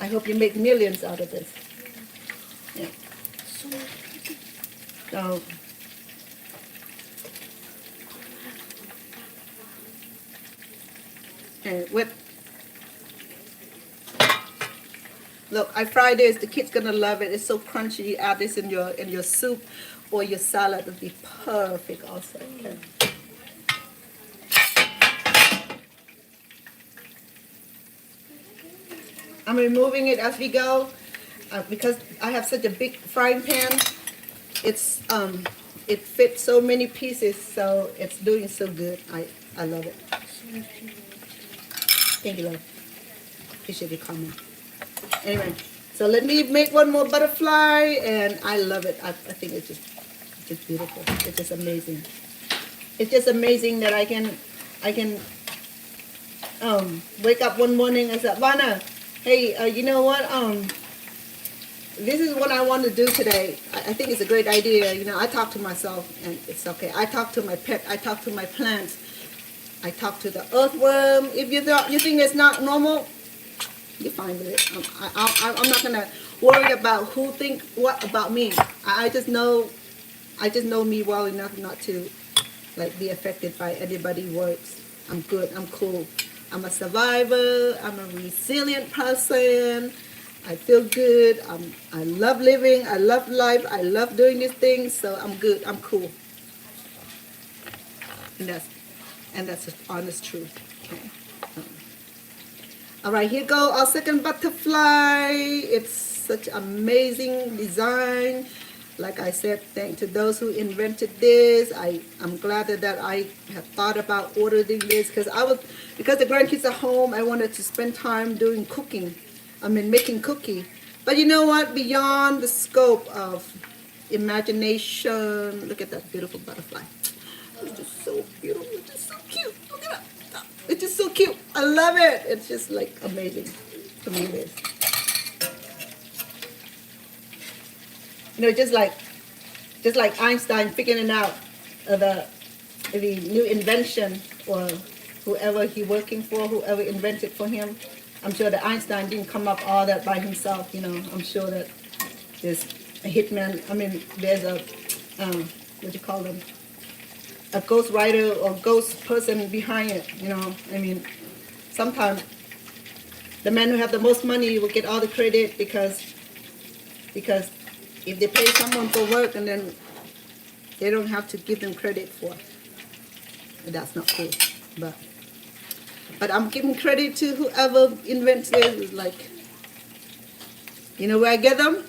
hope you make millions out of this. Yeah. So, and look, I fry this. The kids gonna love it. It's so crunchy. You add this in your soup or your salad. Would be perfect also. Okay. I'm removing it as we go because I have such a big frying pan. It's it fits so many pieces, so it's doing so good. I love it. Thank you, love. Appreciate your comment. Anyway, so let me make one more butterfly, and I love it. I think it's just beautiful. It's just amazing. It's just amazing that I can wake up one morning and say, Vana, hey, you know what? This is what I want to do today. I think it's a great idea. You know, I talk to myself, and it's okay. I talk to my pet. I talk to my plants. I talk to the earthworm. If you think it's not normal, you're fine with it. I'm not gonna worry about who think what about me. I just know me well enough not to like be affected by anybody's words. I'm good. I'm cool. I'm a survivor. I'm a resilient person. I feel good. I love living. I love life. I love doing these things. So I'm good. I'm cool. And that's the honest truth. Okay. All right, here go our second butterfly. It's such amazing design. Like I said, thanks to those who invented this. I'm glad that I have thought about ordering this because the grandkids are home. I wanted to spend time doing cooking. Making cookie. But you know what? Beyond the scope of imagination, look at that beautiful butterfly. It's just so beautiful. It's just so cute. Look at that. It's just so cute. I love it. It's just like amazing. To me, it is. You know, just like Einstein figuring out the new invention, or whoever he working for, whoever invented for him. I'm sure that Einstein didn't come up all that by himself. You know, I'm sure that there's a hitman. There's a what do you call them? A ghost writer or ghost person behind it. You know, sometimes the man who have the most money will get all the credit because if they pay someone for work and then they don't have to give them credit for it. That's not cool. But I'm giving credit to whoever invents this. Like, you know where I get them?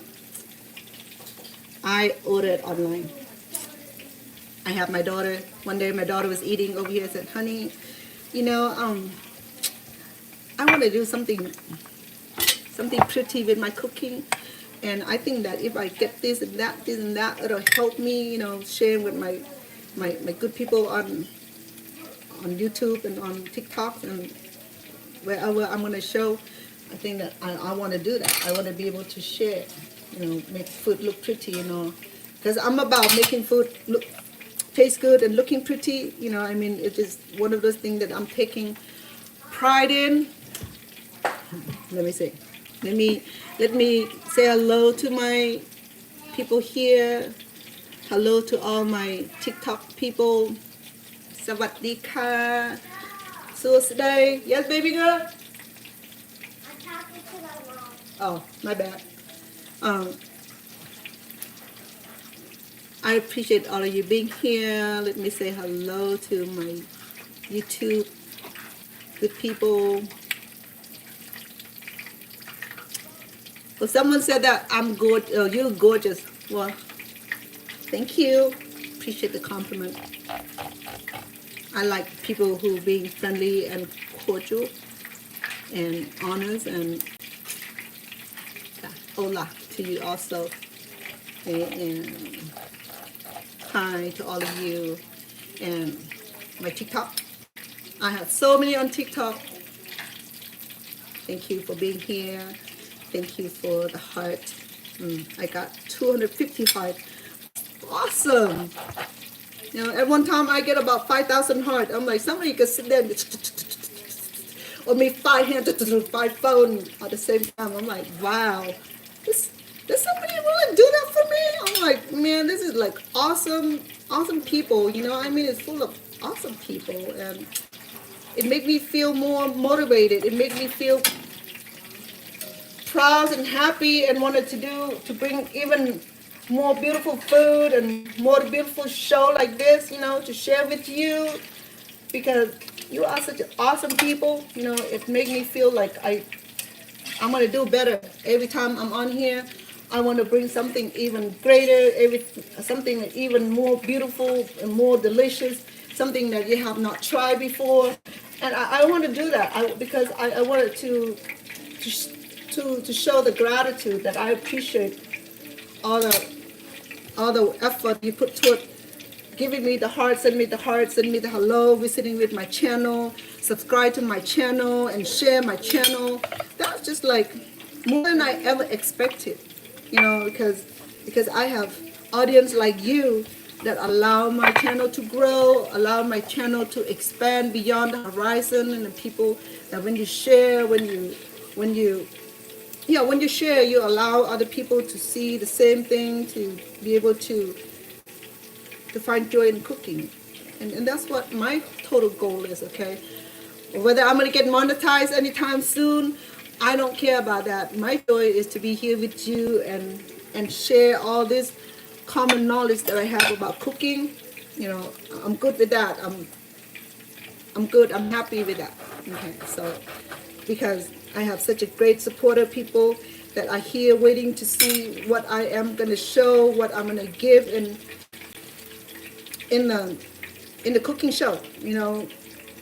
I order it online. I have my daughter. One day my daughter was eating over here. I said, honey, you know, I want to do something pretty with my cooking. And I think that if I get this and that, it'll help me, you know, sharing with my good people on YouTube and on TikTok and wherever I'm going to show. I think that I want to do that. I want to be able to share, you know, make food look pretty, you know, because I'm about making food taste good and looking pretty, you know. It is one of those things that I'm taking pride in. Let me see. Let me say hello to my people here. Hello to all my TikTok people. Sawadika. Suosday. Yes, baby girl? I'm talking to my mom. Oh, my bad. I appreciate all of you being here. Let me say hello to my YouTube good people. Well, someone said that I'm good. Oh, you're gorgeous. Well, thank you. Appreciate the compliment. I like people who are being friendly and cordial and honest, and hola to you also. And hi to all of you. And my TikTok. I have so many on TikTok. Thank you for being here. Thank you for the heart. I got 255. Awesome. You know, at one time I get about 5,000 heart. I'm like, somebody could sit there and or me 5 hands, 5 phone at the same time. I'm like, wow, does somebody really do that for me? I'm like, man, this is like awesome people. You know, I mean, it's full of awesome people, and it made me feel more motivated. It made me feel proud and happy, and wanted to bring even more beautiful food and more beautiful show like this, you know, to share with you, because you are such awesome people. You know, it made me feel like I'm gonna do better every time I'm on here. I want to bring something even greater, something even more beautiful and more delicious, something that you have not tried before, and I want to do that because I wanted to show the gratitude that I appreciate all the effort you put toward giving me the heart, send me the heart, send me the hello, visiting with my channel, subscribe to my channel, and share my channel. That's just like more than I ever expected, you know, because I have audience like you that allow my channel to grow, allow my channel to expand beyond the horizon, and the people that when you share, when you share, you allow other people to see the same thing, to be able to find joy in cooking. And that's what my total goal is, okay? Whether I'm going to get monetized anytime soon, I don't care about that. My joy is to be here with you and share all this common knowledge that I have about cooking. You know, I'm good with that. I'm good. I'm happy with that. Okay, so because I have such a great supporter people that are here waiting to see what I am going to show, what I'm going to give in the cooking show, you know,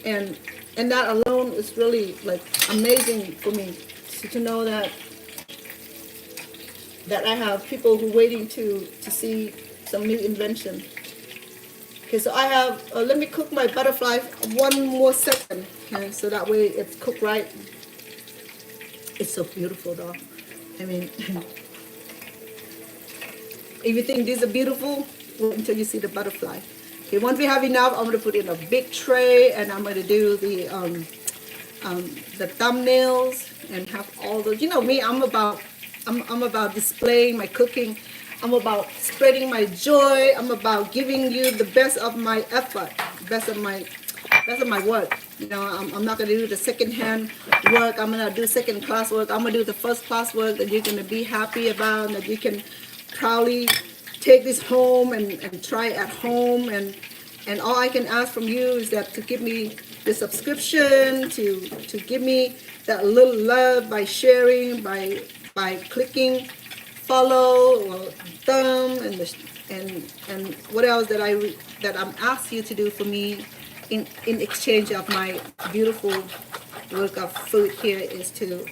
and that alone is really like amazing for me to know that I have people who waiting to see some new invention. Okay, so I have let me cook my butterfly 1 more second, okay, so that way it's cooked right. It's so beautiful though. I mean, if you think these are beautiful, wait until you see the butterfly. Okay, once we have enough, I'm going to put in a big tray, and I'm going to do the thumbnails and have all those. You know me, I'm about displaying my cooking. I'm about spreading my joy. I'm about giving you the best of my effort, best of my work. You know, I'm not going to do the second-hand work. I'm going to do second-class work. I'm going to do the first-class work that you're going to be happy about, and that you can proudly take this home and try at home. And all I can ask from you is that to give me the subscription, to give me that little love by sharing, by clicking follow or thumb, and what else that I'm asked you to do for me in exchange of my beautiful work of food here is to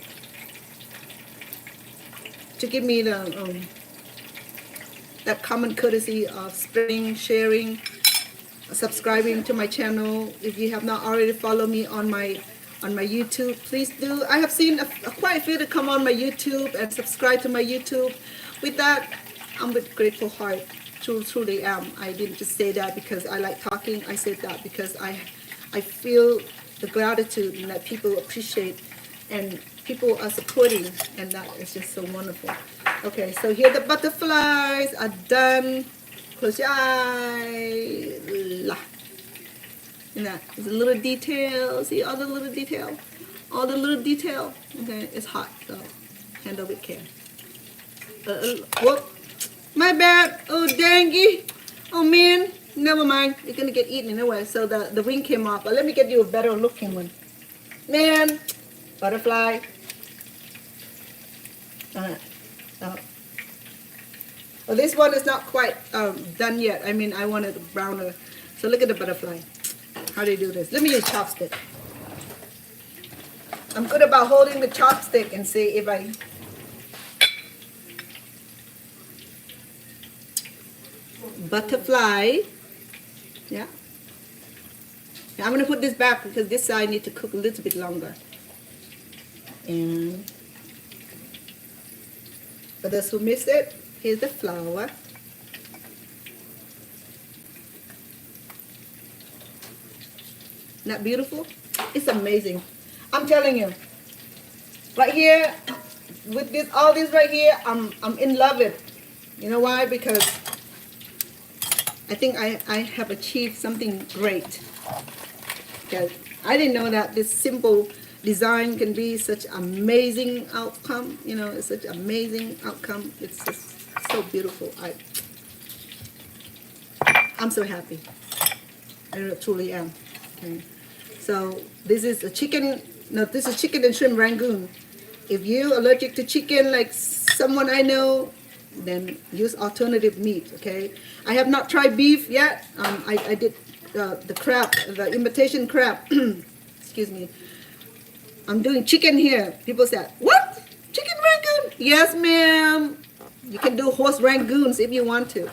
give me the that common courtesy of spreading, sharing, subscribing to my channel. If you have not already followed me on my YouTube, please do. I have seen quite a few to come on my YouTube and subscribe to my YouTube. With that, I'm with grateful heart. Truly am. I didn't just say that because I like talking. I said that because I feel the gratitude and that people appreciate and people are supporting, and that is just so wonderful. Okay, so here the butterflies are done. Close your eyes. And that is a little detail. See all the little detail? All the little detail. Okay, it's hot, so handle with care. Whoop. My bad. Oh, dangy. Oh, man. Never mind. You're going to get eaten anyway. So the wing came off. But let me get you a better looking one. Man. Butterfly. Well, this one is not quite done yet. I mean, I wanted a browner. So look at the butterfly. How do you do this? Let me use chopstick. I'm good about holding the chopstick and see if I... Butterfly. Yeah. Now I'm going to put this back because this side needs to cook a little bit longer. And For those who missed it, here's the flour. Not beautiful? It's amazing. I'm telling you. Right here, with this, all this right here, I'm in love with. You know why? Because I think I have achieved something great. Because I didn't know that this simple design can be such amazing outcome. You know, it's such amazing outcome. It's just so beautiful. I'm so happy. I truly am. Okay. So this is a chicken. No, this is chicken and shrimp rangoon. If you're allergic to chicken, like someone I know, then use alternative meat. Okay. I have not tried beef yet. I did the crab, the imitation crab. Excuse me. I'm doing chicken here. People said, what? Chicken rangoon? Yes, ma'am. You can do horse rangoons if you want to.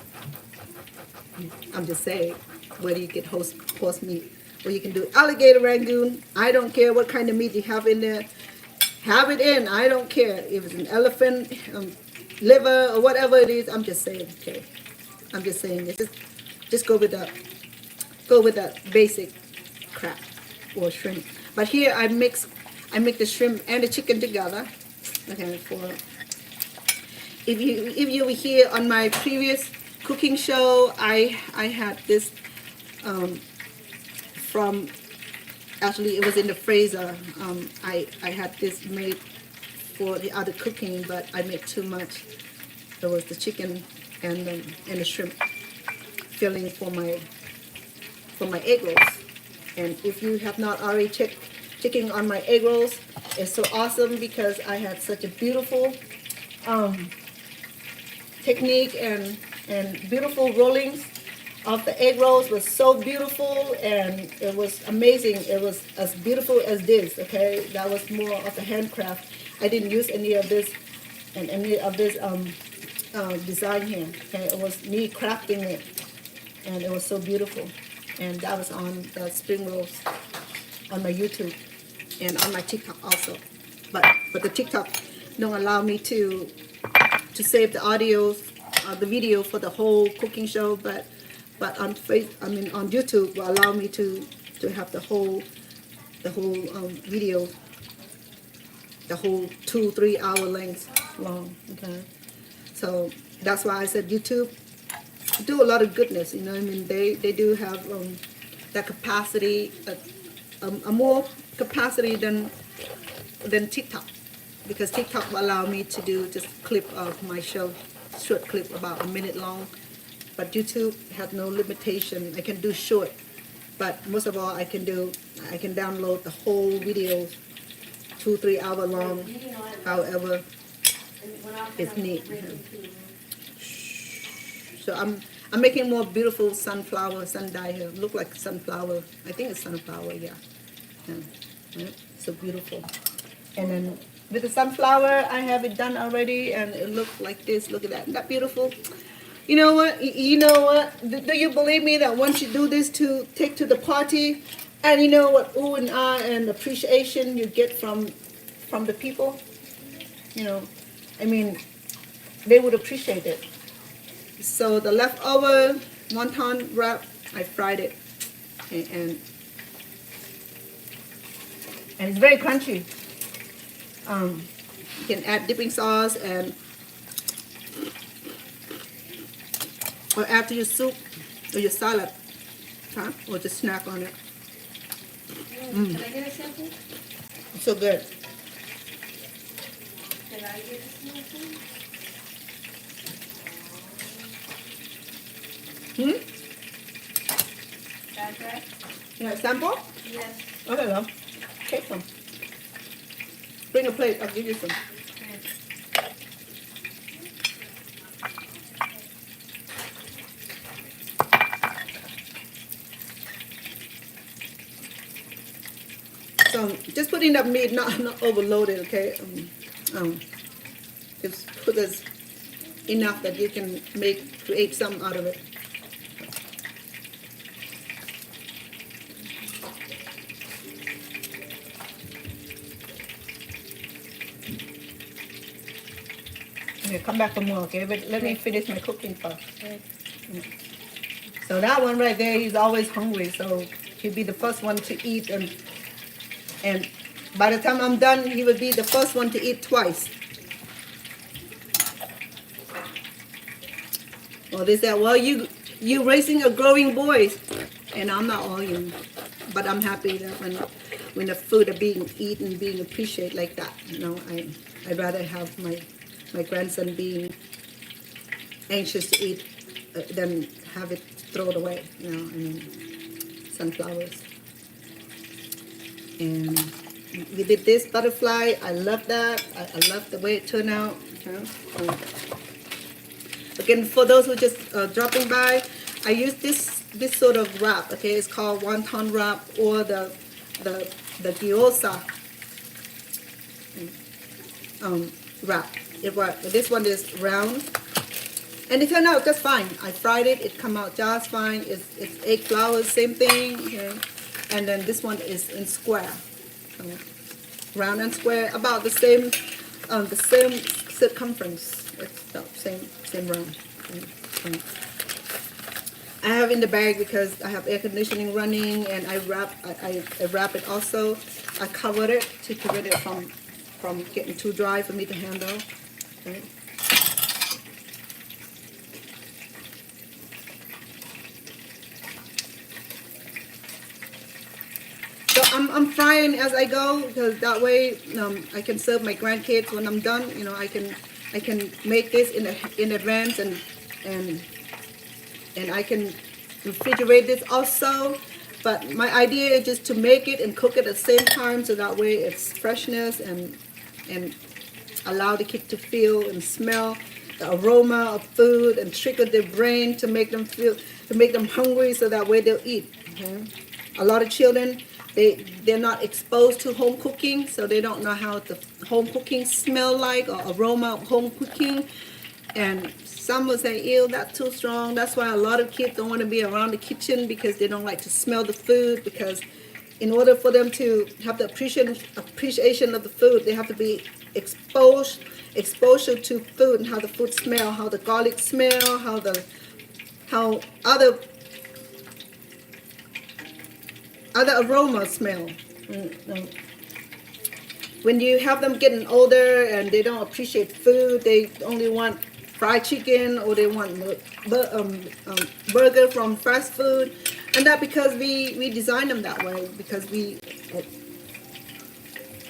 I'm just saying, where do you get horse meat? Or you can do alligator rangoon. I don't care what kind of meat you have in there. Have it in. I don't care if it's an elephant, liver, or whatever it is. I'm just saying, okay. I'm just saying, just go with the basic crab or shrimp. But here I make the shrimp and the chicken together. Okay, if you were here on my previous cooking show, I had this from, actually it was in the freezer. I had this made for the other cooking, but I made too much. It was the chicken and the shrimp filling for my egg rolls. And if you have not already checking on my egg rolls, it's so awesome because I had such a beautiful technique and beautiful rollings of the egg rolls. Was so beautiful, and it was amazing. It was as beautiful as this. Okay, that was more of a handcraft. I didn't use any of this and any of this design here. Okay, it was me crafting it, and it was so beautiful. And that was on the spring rolls on my YouTube and on my TikTok also. But the TikTok don't allow me to save the audio, the video for the whole cooking show. But on on YouTube will allow me to have the whole video, the whole 2-3 hour length long. Okay, so that's why I said YouTube do a lot of goodness. You know what I mean? They do have that capacity, a more capacity than TikTok, because TikTok will allow me to do just a clip of my show, short clip about a minute long. But YouTube has no limitation. I can do short, but most of all I can download the whole video, 2-3 hour long, however it's neat. So I'm making more beautiful sunflower sun dye here. Look like sunflower. I think it's sunflower. Yeah. So beautiful. And then with the sunflower, I have it done already, and it looks like this. Look at that. Isn't that beautiful? You know what? You know what? Do you believe me that once you do this to take to the party, and you know what ooh and ah and appreciation you get from the people? You know, I mean, they would appreciate it. So the leftover wonton wrap, I fried it, and it's very crunchy. You can add dipping sauce or add to your soup or your salad, huh? Or just snack on it. Can I get a sample? It's so good. Can I get a sample? That's right? You want a sample? Yes. Okay, well, take some. Bring a plate, I'll give you some. So just put enough meat, not overloaded, okay? Just put as enough that you can create something out of it. Okay, come back for more, okay? But let me finish my cooking first. So that one right there, he's always hungry, so he'll be the first one to eat, and by the time I'm done, he will be the first one to eat twice. Well, they said, well, you raising a growing boys, and I'm not all young, but I'm happy that when the food are being eaten, being appreciated like that, you know, I'd rather have my grandson being anxious to eat than have it thrown away, you know. I mean, sunflowers. And we did this butterfly. I love that. I love the way it turned out. You know? Again, for those who just dropping by, I use this sort of wrap. Okay, it's called wonton wrap or the gyoza wrap. This one is round, and it turned out just fine. I fried it. It come out just fine. It's egg flour, same thing. Okay, and then this one is in square, round and square, about the same circumference. It's the same round. I have in the bag because I have air conditioning running, and I wrap it also. I covered it to prevent it from getting too dry for me to handle. Okay. So I'm frying as I go, because that way I can serve my grandkids when I'm done. You know, I can make this in advance, and I can refrigerate this also. But my idea is just to make it and cook it at the same time, so that way it's freshness and allow the kids to feel and smell the aroma of food and trigger their brain to make them hungry, so that way they'll eat. Okay? A lot of children, they're not exposed to home cooking, so they don't know how the home cooking smell like, or aroma of home cooking. And some will say, ew, that's too strong. That's why a lot of kids don't want to be around the kitchen, because they don't like to smell the food. Because in order for them to have the appreciation of the food, they have to be exposure to food and how the food smell, how the garlic smell, how other aromas smell. When you have them getting older and they don't appreciate food, they only want fried chicken, or they want burger from fast food, and that because we design them that way, because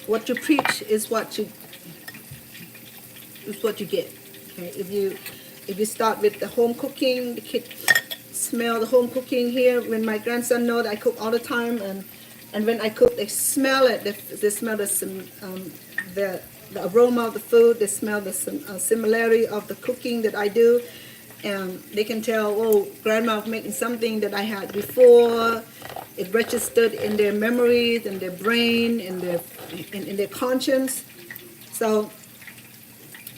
what you preach is what you get. Okay, if you start with the home cooking, the kids smell the home cooking here. When my grandson knows I cook all the time, and when I cook, they smell it. They smell the aroma of the food. They smell the similarity of the cooking that I do, and they can tell, oh, grandma making something that I had before. It registered in their memories, in their brain, in their conscience. So,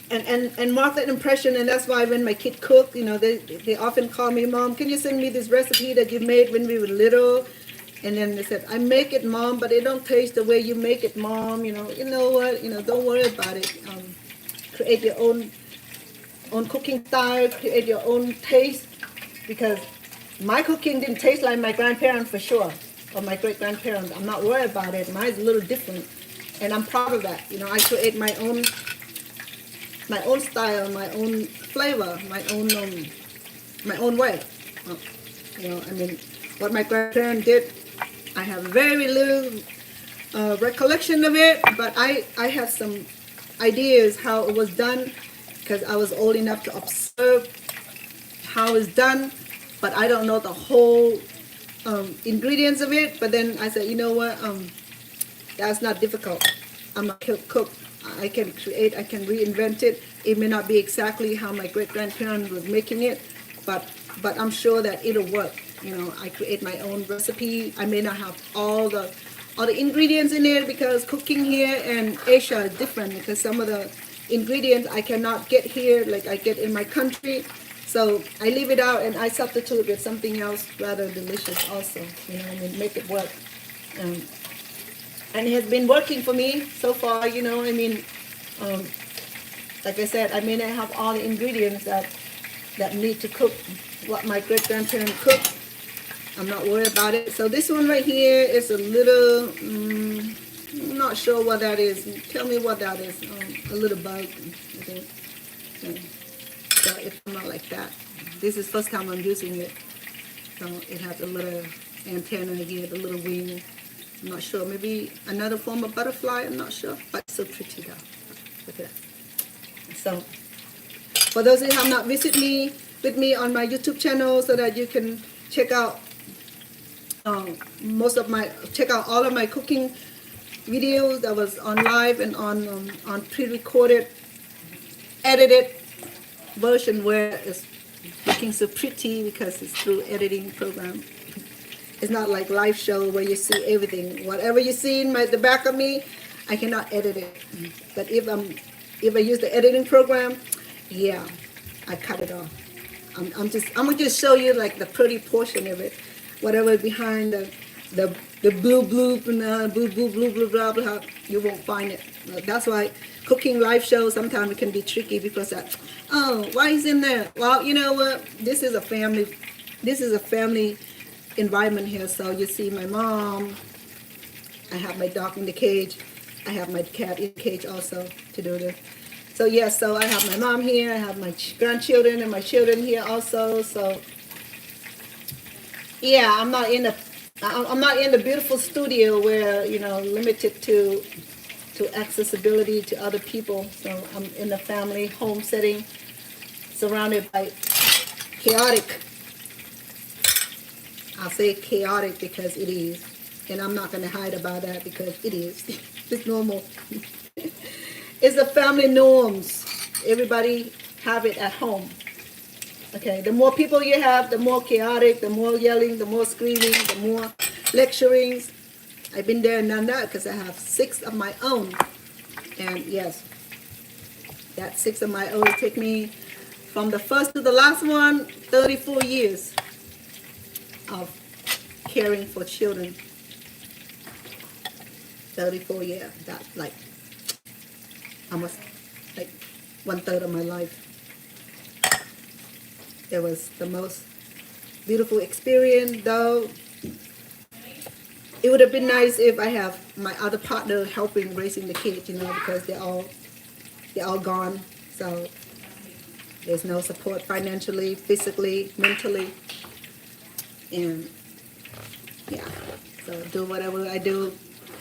and mark that impression. And that's why when my kid cook, you know, they often call me, Mom, can you send me this recipe that you made when we were little? And then they said, I make it, Mom, but it don't taste the way you make it, Mom. You know what? You know, don't worry about it. Create your own cooking style. Create your own taste. Because my cooking didn't taste like my grandparents for sure, or my great grandparents. I'm not worried about it. Mine's a little different, and I'm proud of that. You know, I create my own style, my own flavor, my own way. You know, I mean, what my grandparents did, I have very little recollection of it, but I have some ideas how it was done, because I was old enough to observe how it's done, but I don't know the whole ingredients of it. But then I said, you know what, that's not difficult. I'm a cook. I can create, I can reinvent it. It may not be exactly how my great-grandparents was making it, but I'm sure that it'll work. You know, I create my own recipe. I may not have all the ingredients in it, because cooking here in Asia is different, because some of the ingredients I cannot get here like I get in my country. So I leave it out and I substitute with something else rather delicious also. You know, I mean, make it work. And it has been working for me so far. You know, I mean, Like I said, I may not have all the ingredients that need to cook what my great-grandparents cooked. I'm not worried about it. So this one right here is a little, I'm not sure what that is. Tell me what that is. A little bug, I think. So it's not like that. This is first time I'm using it. So it has a little antenna here, the little wing. I'm not sure. Maybe another form of butterfly. I'm not sure. But it's so pretty though. Look at that. So for those of you who have not visited me with me on my YouTube channel, so that you can check out check out all of my cooking videos that was on live and on pre-recorded, edited version where it's looking so pretty because it's through editing program. It's not like live show where you see everything. Whatever you see in the back of me, I cannot edit it. But if I use the editing program, yeah, I cut it off. I'm gonna just show you like the pretty portion of it. Whatever behind the blue and blue blah blah, you won't find it. That's why cooking live shows sometimes it can be tricky because why is in there? Well, you know what? This is a family environment here. So you see my mom. I have my dog in the cage. I have my cat in the cage also to do this. So yes, so I have my mom here. I have my grandchildren and my children here also. So yeah, I'm not in the beautiful studio where, you know, limited to accessibility to other people. So I'm in a family home setting, surrounded by chaotic. I'll say chaotic because it is, and I'm not going to hide about that because it is. It's normal. It's the family norms. Everybody have it at home. Okay, the more people you have, the more chaotic, the more yelling, the more screaming, the more lecturings. I've been there and done that because I have 6 of my own. And yes, that 6 of my own took me from the first to the last one, 34 years of caring for children. 34 years, that's like almost like 1/3 of my life. It was the most beautiful experience, though. It would have been nice if I have my other partner helping raising the kids, you know, because they're all gone. So there's no support financially, physically, mentally, and yeah. So do whatever I do.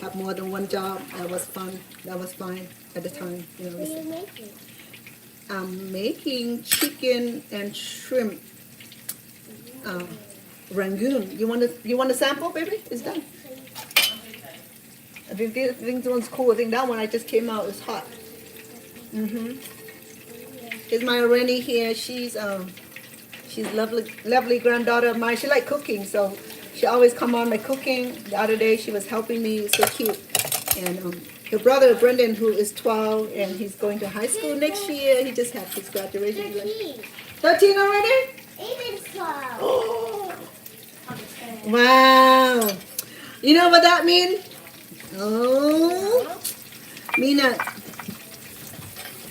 Have more than one job. That was fun. That was fine at the time. You know, What are you making? I'm making chicken and shrimp rangoon. You want to sample, baby? It's done. I think this one's cool. I think that one I just came out is hot. Here's my Rennie here. She's lovely granddaughter of mine. She like cooking, so she always come on my cooking. The other day she was helping me. It's so cute. And her brother Brendan, who is 12 and he's going to high school next year. He just had his graduation. 13 already? Even 12. Oh. Wow. You know what that means? Oh. Mean that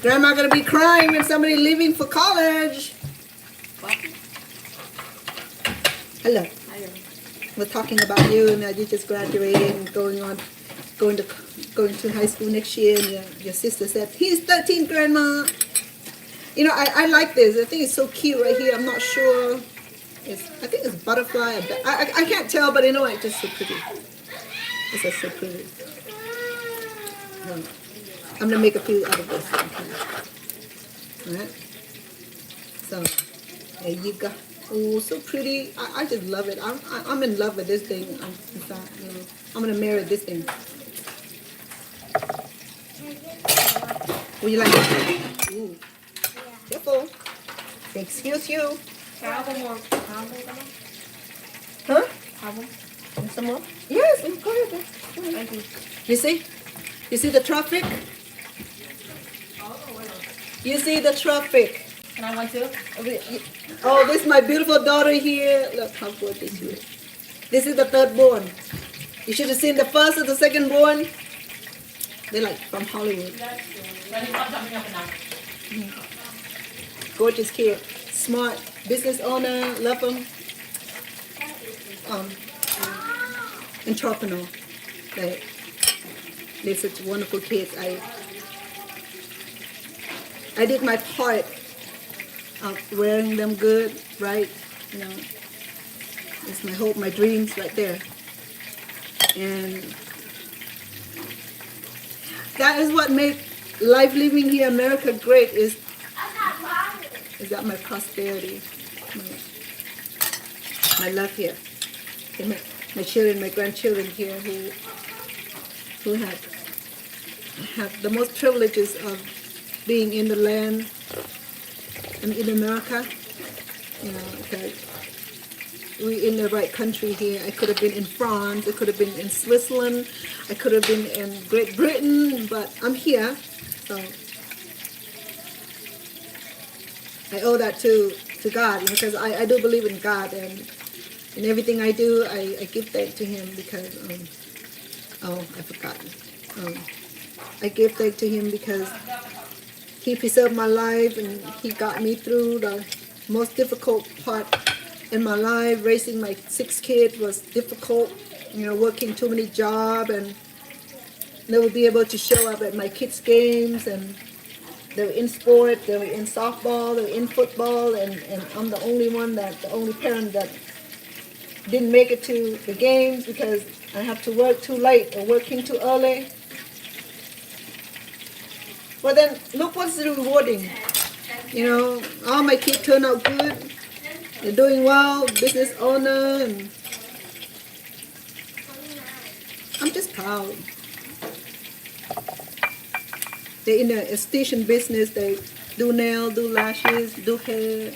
grandma gonna be crying when somebody leaving for college. Hello. We're talking about you and that you just graduated and going to high school next year, and your sister said, he's 13, grandma. You know, I like this. I think it's so cute right here. I'm not sure. I think it's butterfly. I can't tell, but you know, it's just so pretty. It's just so pretty. I'm going to make a few out of this. Okay. All right. So, there you go. Oh, so pretty. I just love it. I'm in love with this thing. In fact, you know, I'm going to marry this thing. Would you like it? Ooh. Careful. Excuse you. Huh? And some more? Yes, go ahead. Thank you. You see? You see the traffic? You see the traffic? Can I want to? Oh, this is my beautiful daughter here. Look how gorgeous she is. This is the third born. You should have seen the first and the second born. They're like from Hollywood. Gorgeous kid, smart business owner, love him. Entrepreneur. They're such wonderful kids. I did my part of wearing them good, right? You know, it's my hope, my dreams right there. And that is what makes life living here in America great is that my prosperity, my love here. And my children, my grandchildren here who have the most privileges of being in the land and in America. You know, because we're in the right country here. I could have been in France, I could have been in Switzerland, I could have been in Great Britain, but I'm here. So I owe that to God, because I do believe in God, and in everything I do, I give thanks to Him because, I forgot. I give thanks to Him because He preserved my life and He got me through the most difficult part in my life. Raising my 6 kids was difficult, you know, working too many jobs, and never be able to show up at my kids' games, and they were in sport, they were in softball, they were in football, and I'm the only parent that didn't make it to the games because I have to work too late or working too early. But then look what's rewarding. You know, all my kids turn out good. They're doing well, business owner, and I'm just proud. They're in the esthetician business. They do nails, do lashes, do hair.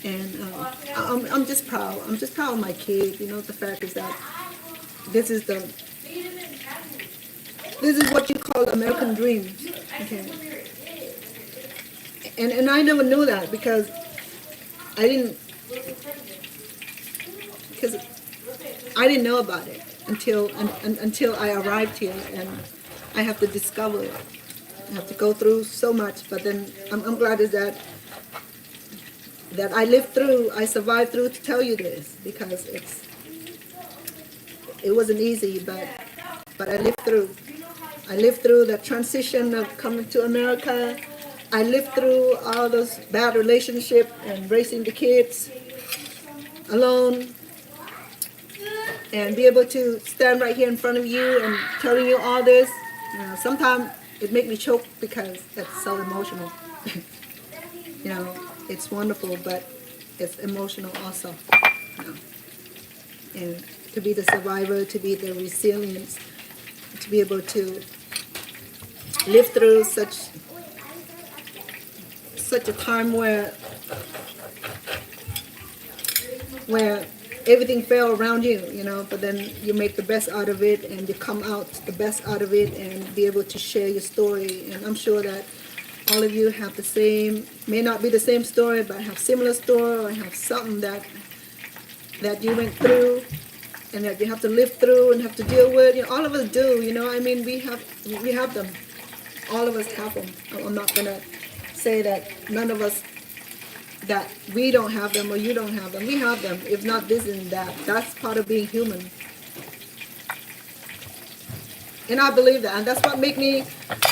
And I'm just proud. I'm just proud of my kids. You know, the fact is that this is what you call American dream. Okay. And I never knew that because I didn't know about it until I arrived here, and I have to discover it. I have to go through so much, but then I'm glad is that I lived through, I survived through to tell you this, because it wasn't easy, but I lived through. I lived through the transition of coming to America. I lived through all those bad relationships and raising the kids alone, and be able to stand right here in front of you and telling you all this. You know, sometimes it makes me choke because it's so emotional. You know, it's wonderful, but it's emotional also. You know. And to be the survivor, to be the resilience, to be able to live through such a time where everything fell around you, you know, but then you make the best out of it, and you come out the best out of it, and be able to share your story. And I'm sure that all of you have the same, may not be the same story, but have similar story, or have something that you went through and that you have to live through and have to deal with. You know, all of us do, you know. I mean, we have them. All of us have them. I'm not gonna say that none of us, that we don't have them or you don't have them. We have them. If not this and that, that's part of being human. And I believe that, and that's what makes me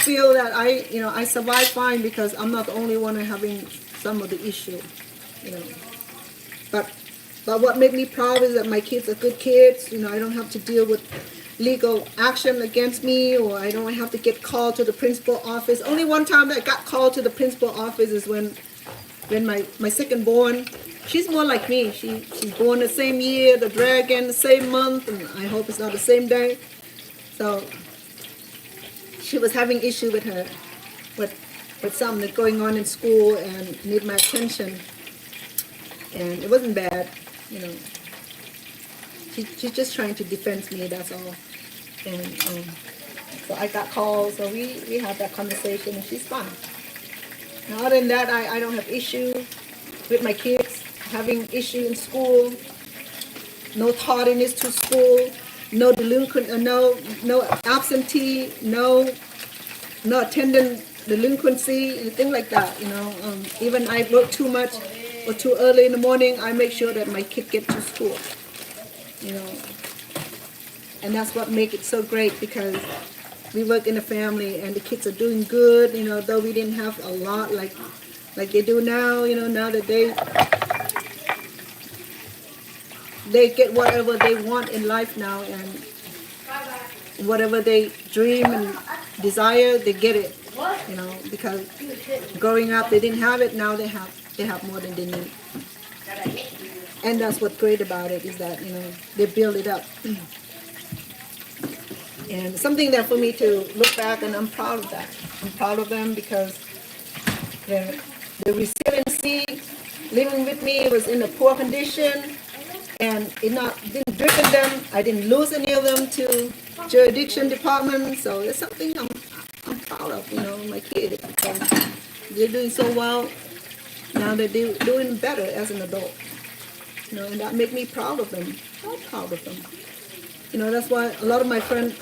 feel that I survive fine, because I'm not the only one having some of the issue, you know. But what makes me proud is that my kids are good kids. You know, I don't have to deal with legal action against me, or I don't have to get called to the principal office. Only one time that I got called to the principal office is when my second born, she's more like me. She's born the same year, the dragon, the same month, and I hope it's not the same day. So she was having issue with her, with something that's going on in school and need my attention. And it wasn't bad, you know. She's just trying to defend me, that's all. And so I got called, so we had that conversation, and she's fine. Now, other than that, I don't have issue with my kids having issue in school. No tardiness to school, no delinquent, no absentee, no attending delinquency and things like that. Even I work too much or too early in the morning, I make sure that my kid get to school. You know, and that's what makes it so great because we work in a family and the kids are doing good. Though we didn't have a lot like they do now. Now that they get whatever they want in life now, and whatever they dream and desire, they get it. Because growing up they didn't have it. Now they have more than they need. And that's what's great about it is that they build it up. And something that for me to look back, and I'm proud of that. I'm proud of them because the resiliency living with me was in a poor condition, and it didn't driven them. I didn't lose any of them to jurisdiction department. So it's something I'm proud of. My kids, because they're doing so well now that they're doing better as an adult. And that make me proud of them. So proud of them. That's why a lot of my friends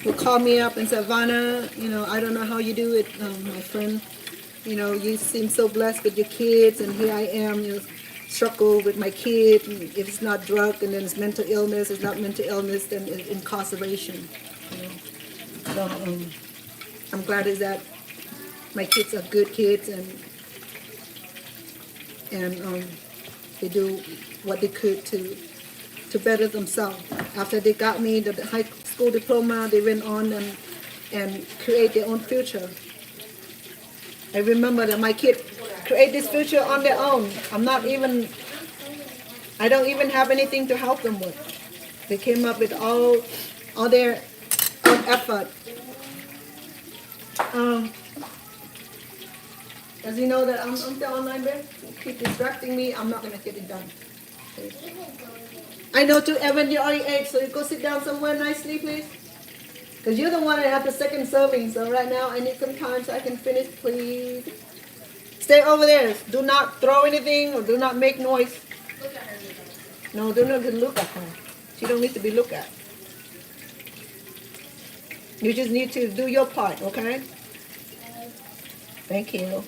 will call me up and say, Vanna, I don't know how you do it, my friend. You seem so blessed with your kids, and here I am, struggle with my kid. And if it's not drug, and then it's mental illness. It's not mental illness, then it's incarceration. So I'm glad is that my kids are good kids, and they do what they could to better themselves. After they got me the high school diploma, they went on and create their own future. I remember that my kids create this future on their own. I don't even have anything to help them with. They came up with all their own effort. As you know that I'm still online there, keep distracting me, I'm not going to get it done. Okay. I know too, Evan, you already ate, so you go sit down somewhere nicely, please. Because you're the one that have the second serving, so right now I need some time so I can finish, please. Stay over there. Do not throw anything or do not make noise. No, do not look at her. She don't need to be looked at. You just need to do your part, okay? Thank you.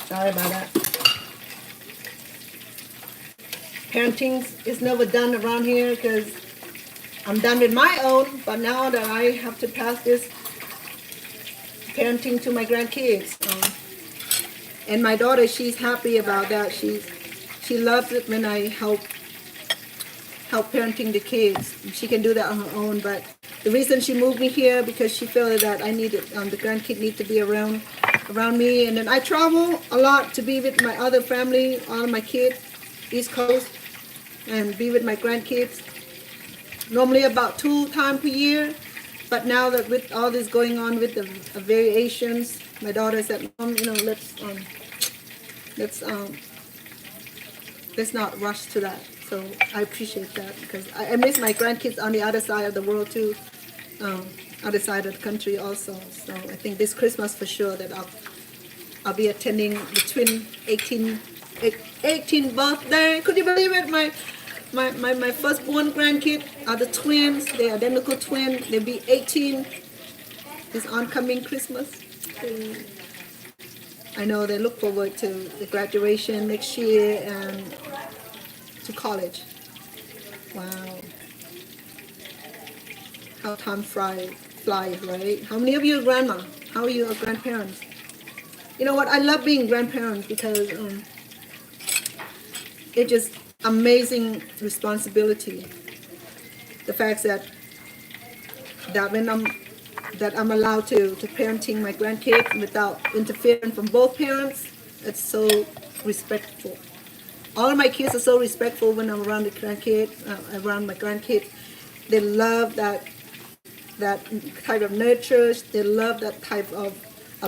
Sorry about that. Parenting is never done around here because I'm done with my own, but now that I have to pass this parenting to my grandkids. And my daughter, she's happy about that. She loves it when I help parenting the kids. She can do that on her own, but the reason she moved me here because she felt that I needed the grandkid need to be around me, and then I travel a lot to be with my other family, all of my kids, East Coast, and be with my grandkids. Normally about 2 times per year, but now that with all this going on with the variations, my daughter said, Mom, let's not rush to that. So I appreciate that because I miss my grandkids on the other side of the world too, other side of the country also. So I think this Christmas for sure that I'll be attending the twin 18th birthday. Could you believe it? My firstborn grandkid are the twins. They're identical twins. They'll be 18 this oncoming Christmas. I know they look forward to the graduation next year and to college. Wow. How time flies, right? How many of you are grandma? How are you grandparents? You know what? I love being grandparents because it's just amazing responsibility. The fact that when I'm allowed to parenting my grandkids without interference from both parents, it's so respectful. All of my kids are so respectful when I'm around the grandkids, around my grandkids. They love that type of nurture. They love that type of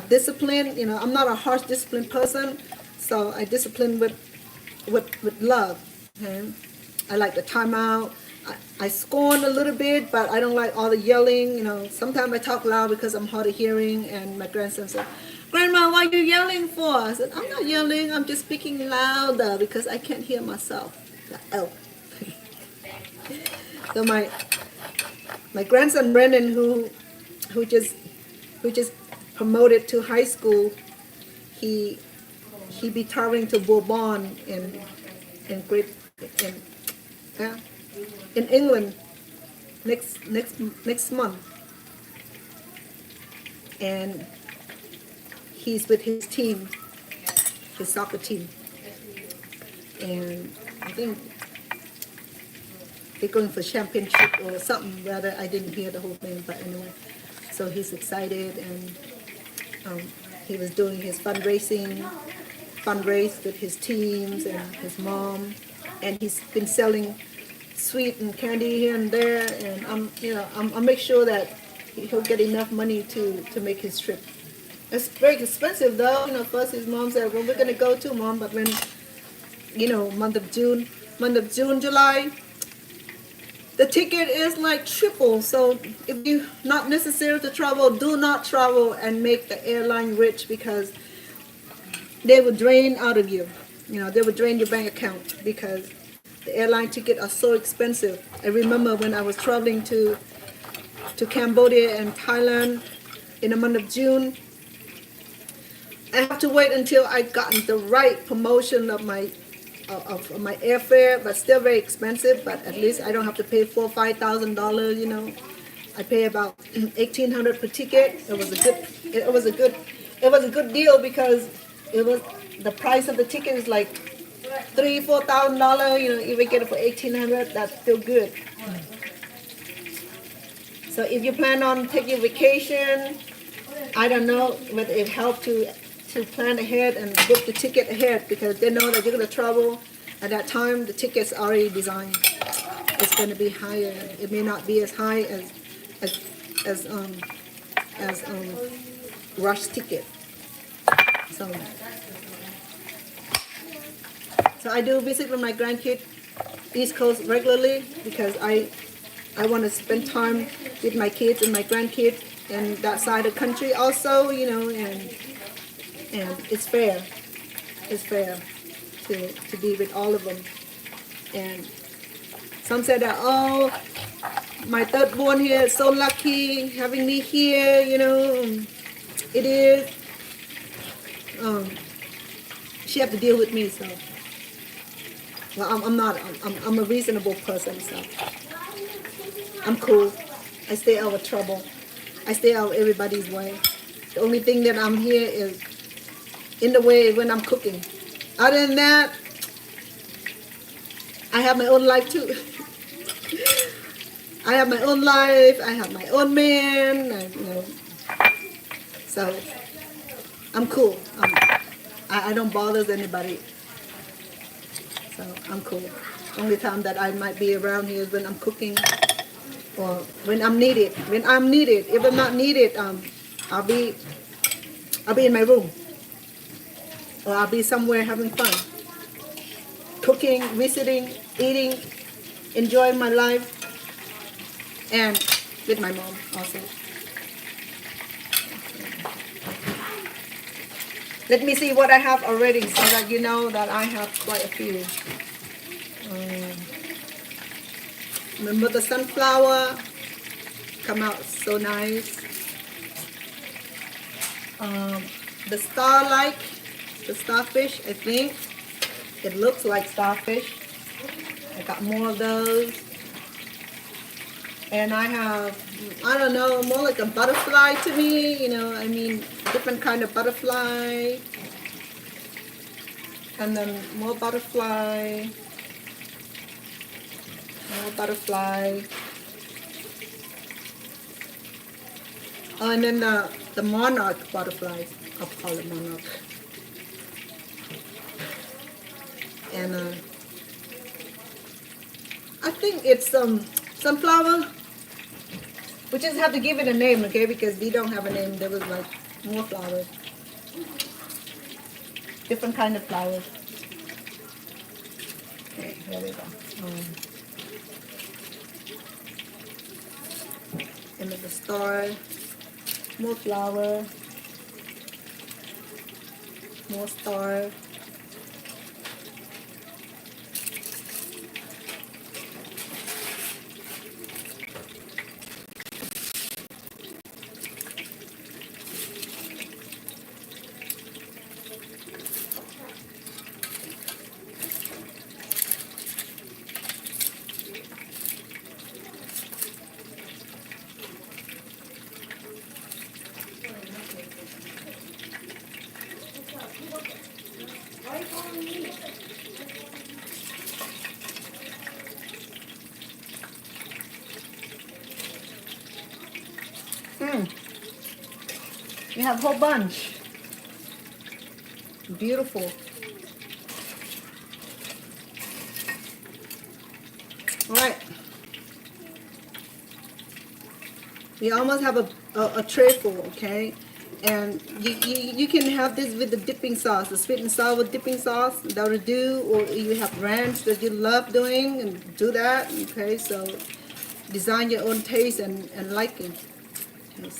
discipline. I'm not a harsh discipline person, so I discipline with love. Okay? I like the timeout. I scorn a little bit, but I don't like all the yelling. Sometimes I talk loud because I'm hard of hearing, and my grandson said, Grandma, why are you yelling for? I said, I'm not yelling, I'm just speaking louder because I can't hear myself. Oh. So my grandson Brennan, who just promoted to high school, he be traveling to Bourbon in Great in yeah, in England next month, and he's with his team, his soccer team, and I think they're going for championship or something. Rather, I didn't hear the whole thing, but anyway, so he's excited, and he was doing his fundraise with his teams and his mom, and he's been selling sweet and candy here and there, and I'll make sure that he'll get enough money to make his trip. It's very expensive though. First his mom said, well, we're gonna go to Mom, but when month of June, July, the ticket is like triple. So if you not necessary to travel, do not travel and make the airline rich, because they will drain out of you. They will drain your bank account, because the airline tickets are so expensive. I remember when I was traveling to Cambodia and Thailand in the month of June, I have to wait until I got the right promotion of my airfare, but still very expensive. But at least I don't have to pay $4,000 or $5,000. I pay about $1,800 per ticket. It was a good deal, because the price of the ticket is like $3,000-$4,000. If you get it for $1,800, that's still good. So if you plan on taking vacation, I don't know whether it helps to plan ahead and book the ticket ahead, because they know that you're going to travel at that time. The ticket's already designed. It's going to be higher. It may not be as high as rush ticket. So I do visit with my grandkids East Coast regularly, because I want to spend time with my kids and my grandkids and that side of the country also, and it's fair. It's fair to be with all of them. And some said that, oh, my third born here is so lucky having me here, It is. She have to deal with me, so. Well, I'm a reasonable person, so. I'm cool. I stay out of trouble. I stay out of everybody's way. The only thing that I'm here is in the way when I'm cooking. Other than that, I have my own life too. I have my own life. I have my own man. So I'm cool. I don't bother anybody. So I'm cool. Only time that I might be around here is when I'm cooking, or when I'm needed. When I'm needed. If I'm not needed, I'll be in my room, or I'll be somewhere having fun, cooking, visiting, eating, enjoying my life, and with my mom also. Let me see what I have already, so that you know that I have quite a few. Remember the sunflower? Come out so nice. The starfish, I think. It looks like starfish. I got more of those. And I have, I don't know, more like a butterfly to me, different kind of butterfly. And then more butterfly. More butterfly. Oh, and then the monarch butterflies. I'll call it monarch. And I think it's sunflower. We just have to give it a name, okay? Because we don't have a name. There was like more flowers. Different kind of flowers. Okay, here we go. And then the star. More flower. More star. You have a whole bunch. Beautiful. All right. We almost have a tray full, okay? And you can have this with the dipping sauce, the sweet and sour dipping sauce, that'll do, or you have ranch that you love doing, and do that, okay? So design your own taste and liking. Okay,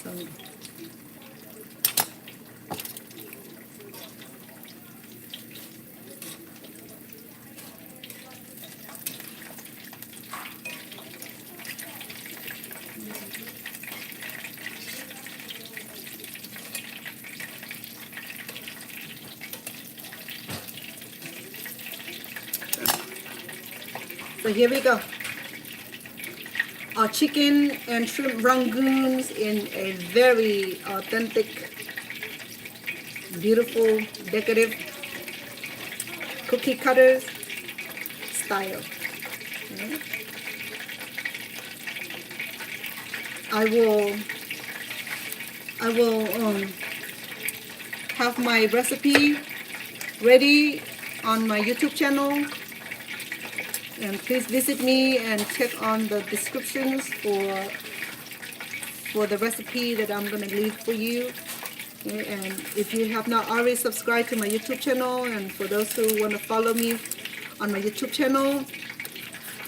so here we go. Our chicken and shrimp rangoons in a very authentic, beautiful, decorative cookie cutters style. Okay. I will have my recipe ready on my YouTube channel. And please visit me and check on the descriptions for the recipe that I'm going to leave for you. Okay, and if you have not already subscribed to my YouTube channel, and for those who want to follow me on my YouTube channel,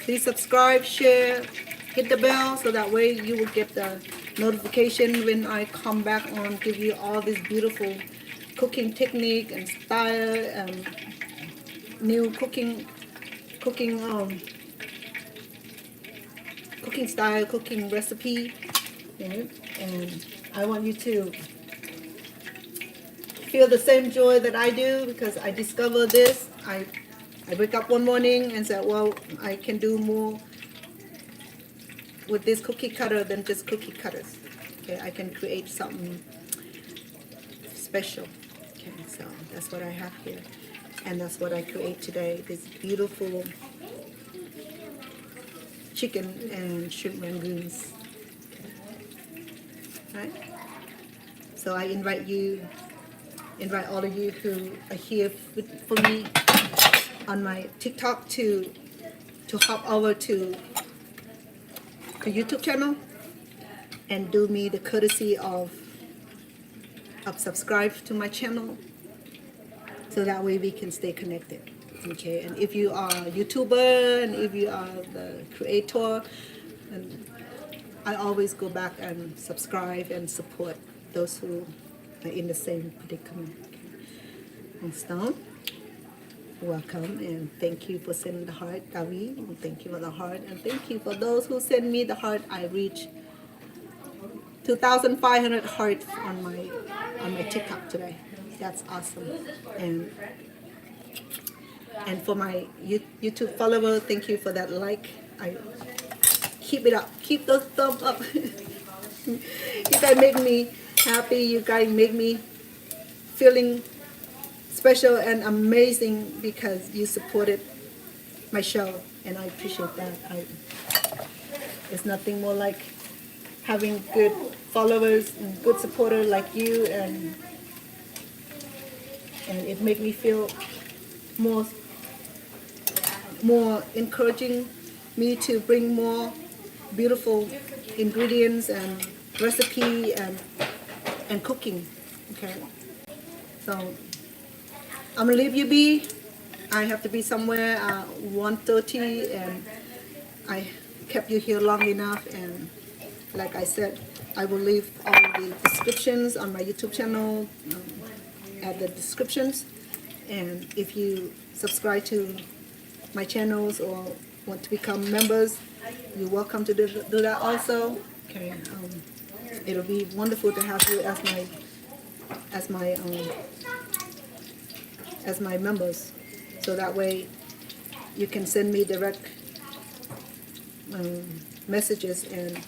please subscribe, share, hit the bell, so that way you will get the notification when I come back on, give you all this beautiful cooking technique and style and new cooking style, cooking recipe. Okay? And I want you to feel the same joy that I do, because I discovered this. I wake up one morning and said, well, I can do more with this cookie cutter than just cookie cutters. Okay, I can create something special. Okay, so that's what I have here. And that's what I create today, this beautiful chicken and shrimp rangoons. Okay. Right? So I invite all of you who are here for me on my TikTok to hop over to the YouTube channel and do me the courtesy of subscribe to my channel, so that way we can stay connected. Okay, and if you are a YouTuber and if you are the creator, and I always go back and subscribe and support those who are in the same predicament. Okay. And Stone, welcome, and thank you for sending the heart, Davi, and thank you for the heart, and thank you for those who send me the heart. I reach 2,500 hearts on my TikTok today. That's awesome. And for my YouTube follower, thank you for that like. I keep it up. Keep those thumbs up. You guys make me happy. You guys make me feeling special and amazing, because you supported my show, and I appreciate that. There's nothing more like having good followers and good supporters like you, and it makes me feel more encouraging me to bring more beautiful ingredients and recipe and cooking. Okay, so I'm gonna leave you be. I have to be somewhere 1:30, and I kept you here long enough, and like I said, I will leave all the descriptions on my YouTube channel at the descriptions, and if you subscribe to my channels or want to become members, you're welcome to do that also. Okay, it'll be wonderful to have you as my members, so that way you can send me direct messages, and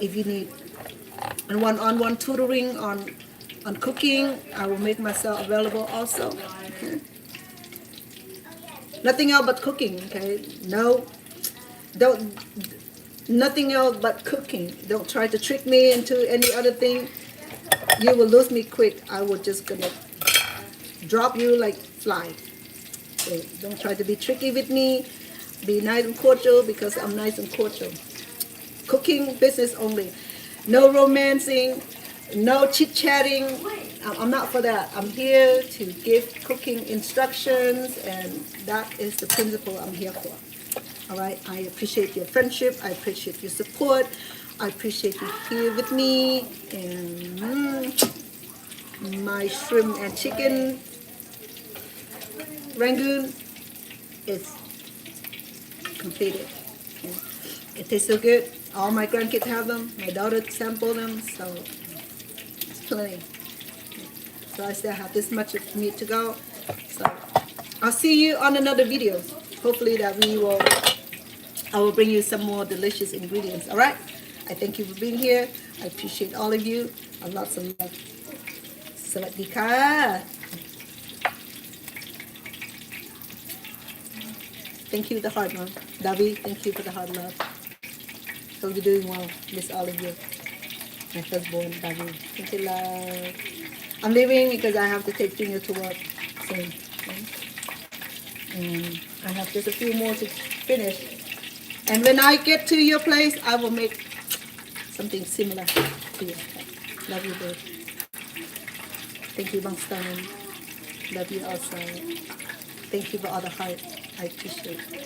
if you need one-on-one tutoring on cooking, I will make myself available also. Okay. Nothing else but cooking. Okay, no, nothing else but cooking. Don't try to trick me into any other thing. You will lose me quick. I will just gonna drop you like fly. So don't try to be tricky with me. Be nice and cordial because I'm nice and cordial. Cooking business only. No romancing, no chit-chatting. I'm not for that. I'm here to give cooking instructions, and that is the principle I'm here for. All right, I appreciate your friendship. I appreciate your support. I appreciate you here with me. And my shrimp and chicken rangoon is completed. Okay. It tastes so good. All my grandkids have them. My daughter sampled them, so it's plenty. So I still have this much of meat to go. So I'll see you on another video. Hopefully that I will bring you some more delicious ingredients. All right. I thank you for being here. I appreciate all of you. Lots of love. สวัสดีค่ะ Thank you for the heart, Mom. Davi, thank you for the heart love. Hope you're doing well. Miss all of you. My firstborn, Davi. Thank you, love. I'm leaving because I have to take Junior to work soon. Okay? And I have just a few more to finish. And when I get to your place, I will make something similar to you. Love you, babe. Thank you, Bangstein. Love you also. Thank you for all the heart. I appreciate it.